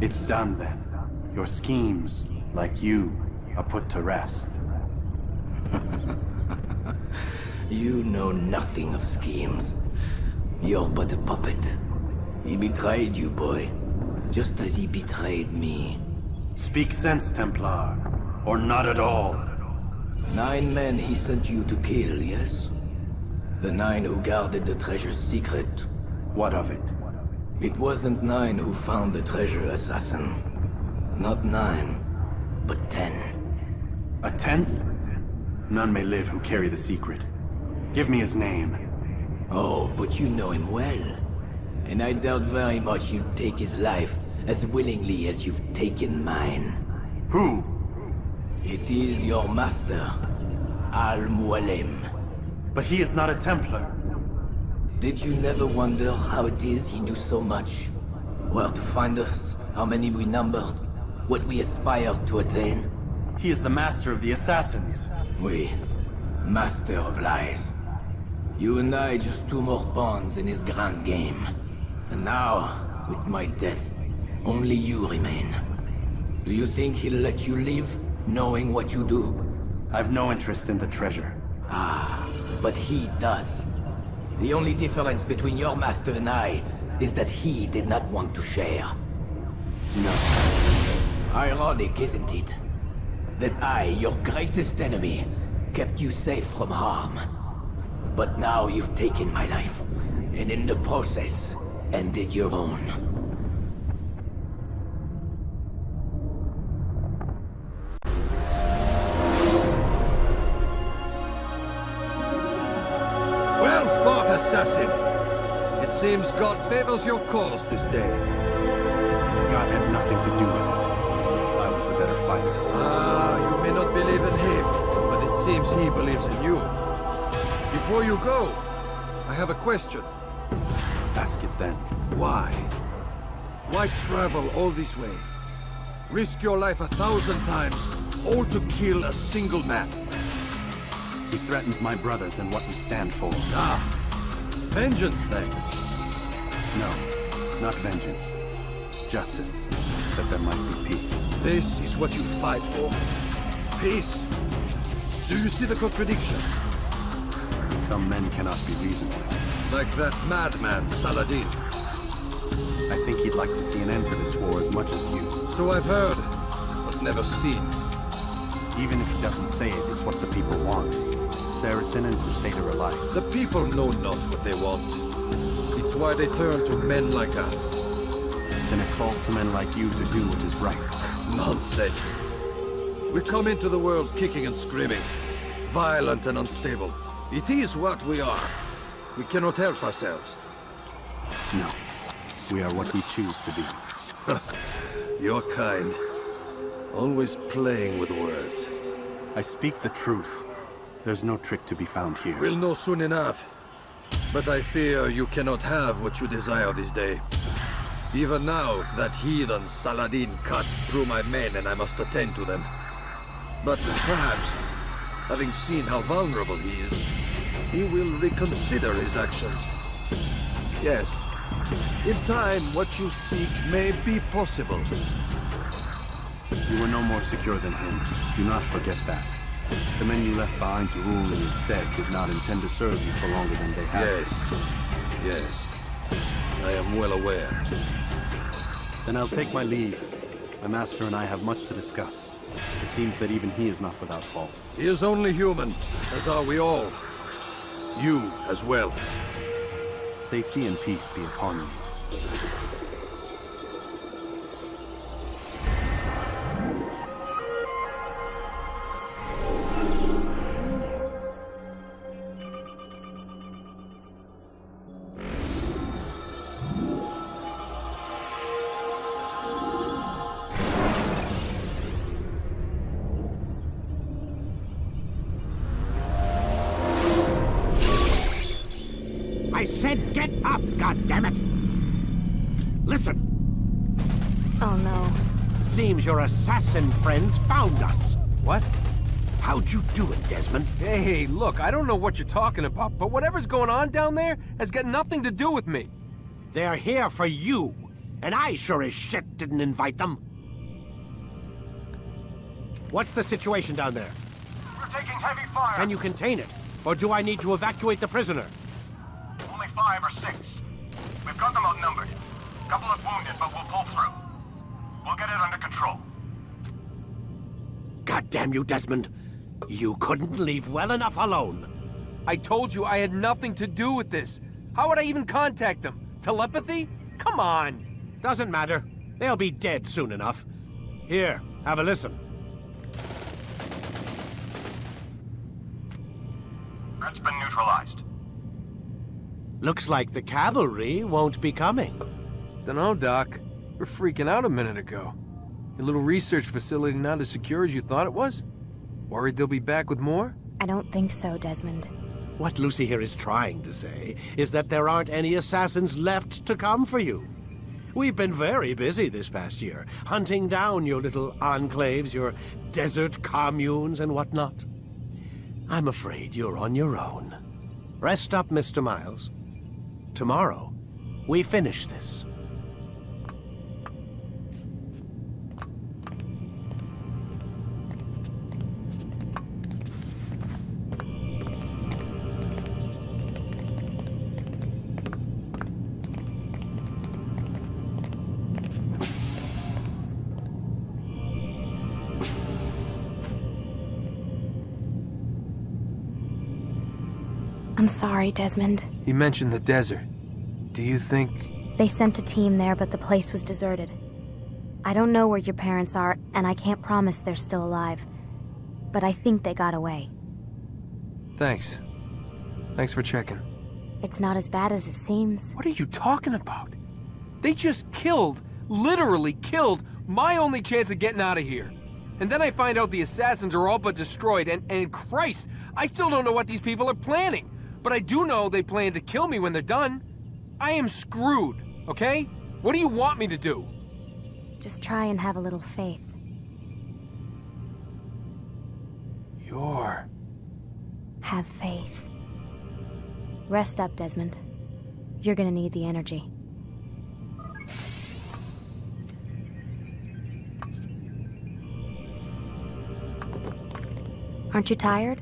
It's done then. Your schemes, like you, are put to rest. You know nothing of schemes. You're but a puppet. He betrayed you, boy. Just as he betrayed me. Speak sense, Templar. Or not at all. 9 men he sent you to kill, yes? The 9 who guarded the treasure's secret. What of it? It wasn't 9 who found the treasure, assassin. Not 9, but 10. A 10th? None may live who carry the secret. Give me his name. Oh, but you know him well. And I doubt very much you'd take his life as willingly as you've taken mine. Who? It is your master, Al-Mualim. But he is not a Templar. Did you never wonder how it is he knew so much? Where to find us, how many we numbered, what we aspired to attain? He is the master of the assassins. Oui, master of lies. You and I just 2 more pawns in his grand game. And now, with my death, only you remain. Do you think he'll let you live, knowing what you do? I've no interest in the treasure. Ah, but he does. The only difference between your master and I is that he did not want to share. No. Ironic, isn't it? That I, your greatest enemy, kept you safe from harm. But now you've taken my life, and in the process, ended your own. Well fought, assassin. It seems God favors your cause this day. God had nothing to do with it. I will is the better fighter. You may not believe in him, but it seems he believes in you. Before you go, I have a question. Ask it then. Why? Why travel all this way? Risk your life 1,000 times, all to kill a single man? He threatened my brothers and what we stand for. Vengeance then? No, not vengeance. Justice, that there might be peace. This is what you fight for? Peace? Do you see the contradiction? Some men cannot be reasoned with. Like that madman, Saladin. I think he'd like to see an end to this war as much as you. So I've heard, but never seen. Even if he doesn't say it, it's what the people want. Saracen and Crusader alike. The people know not what they want. It's why they turn to men like us. Then it falls to men like you to do what is right. Nonsense. We come into the world kicking and screaming, violent and unstable. It is what we are. We cannot help ourselves. No. We are what we choose to be. Your kind. Always playing with words. I speak the truth. There's no trick to be found here. We'll know soon enough. But I fear you cannot have what you desire this day. Even now, that heathen Saladin cuts through my men and I must attend to them. But perhaps, having seen how vulnerable he is, he will reconsider his actions. Yes, in time, what you seek may be possible. You were no more secure than him. Do not forget that. The men you left behind to rule in your stead did not intend to serve you for longer than they had. Yes. I am well aware. Then I'll take my leave. My master and I have much to discuss. It seems that even he is not without fault. He is only human, as are we all. You as well. Safety and peace be upon you. I said get up, goddammit! Listen! Oh no. Seems your assassin friends found us. What? How'd you do it, Desmond? Hey, look, I don't know what you're talking about, but whatever's going on down there has got nothing to do with me. They're here for you, and I sure as shit didn't invite them. What's the situation down there? We're taking heavy fire. Can you contain it? Or do I need to evacuate the prisoner? Only 5 or 6. We've got them outnumbered. Couple of wounded, but we'll pull through. We'll get it under control. God damn you, Desmond. You couldn't leave well enough alone. I told you I had nothing to do with this. How would I even contact them? Telepathy? Come on. Doesn't matter. They'll be dead soon enough. Here, have a listen. Threat's been neutralized. Looks like the cavalry won't be coming. Dunno, Doc. We're freaking out a minute ago. Your little research facility not as secure as you thought it was? Worried they'll be back with more? I don't think so, Desmond. What Lucy here is trying to say is that there aren't any assassins left to come for you. We've been very busy this past year, hunting down your little enclaves, your desert communes and whatnot. I'm afraid you're on your own. Rest up, Mr. Miles. Tomorrow, we finish this. I'm sorry, Desmond. You mentioned the desert. Do you think... They sent a team there, but the place was deserted. I don't know where your parents are, and I can't promise they're still alive. But I think they got away. Thanks. Thanks for checking. It's not as bad as it seems. What are you talking about? They just killed, literally killed, my only chance of getting out of here. And then I find out the assassins are all but destroyed, and Christ, I still don't know what these people are planning. But I do know they plan to kill me when they're done. I am screwed, okay? What do you want me to do? Just try and have a little faith. Have faith. Rest up, Desmond. You're gonna need the energy. Aren't you tired?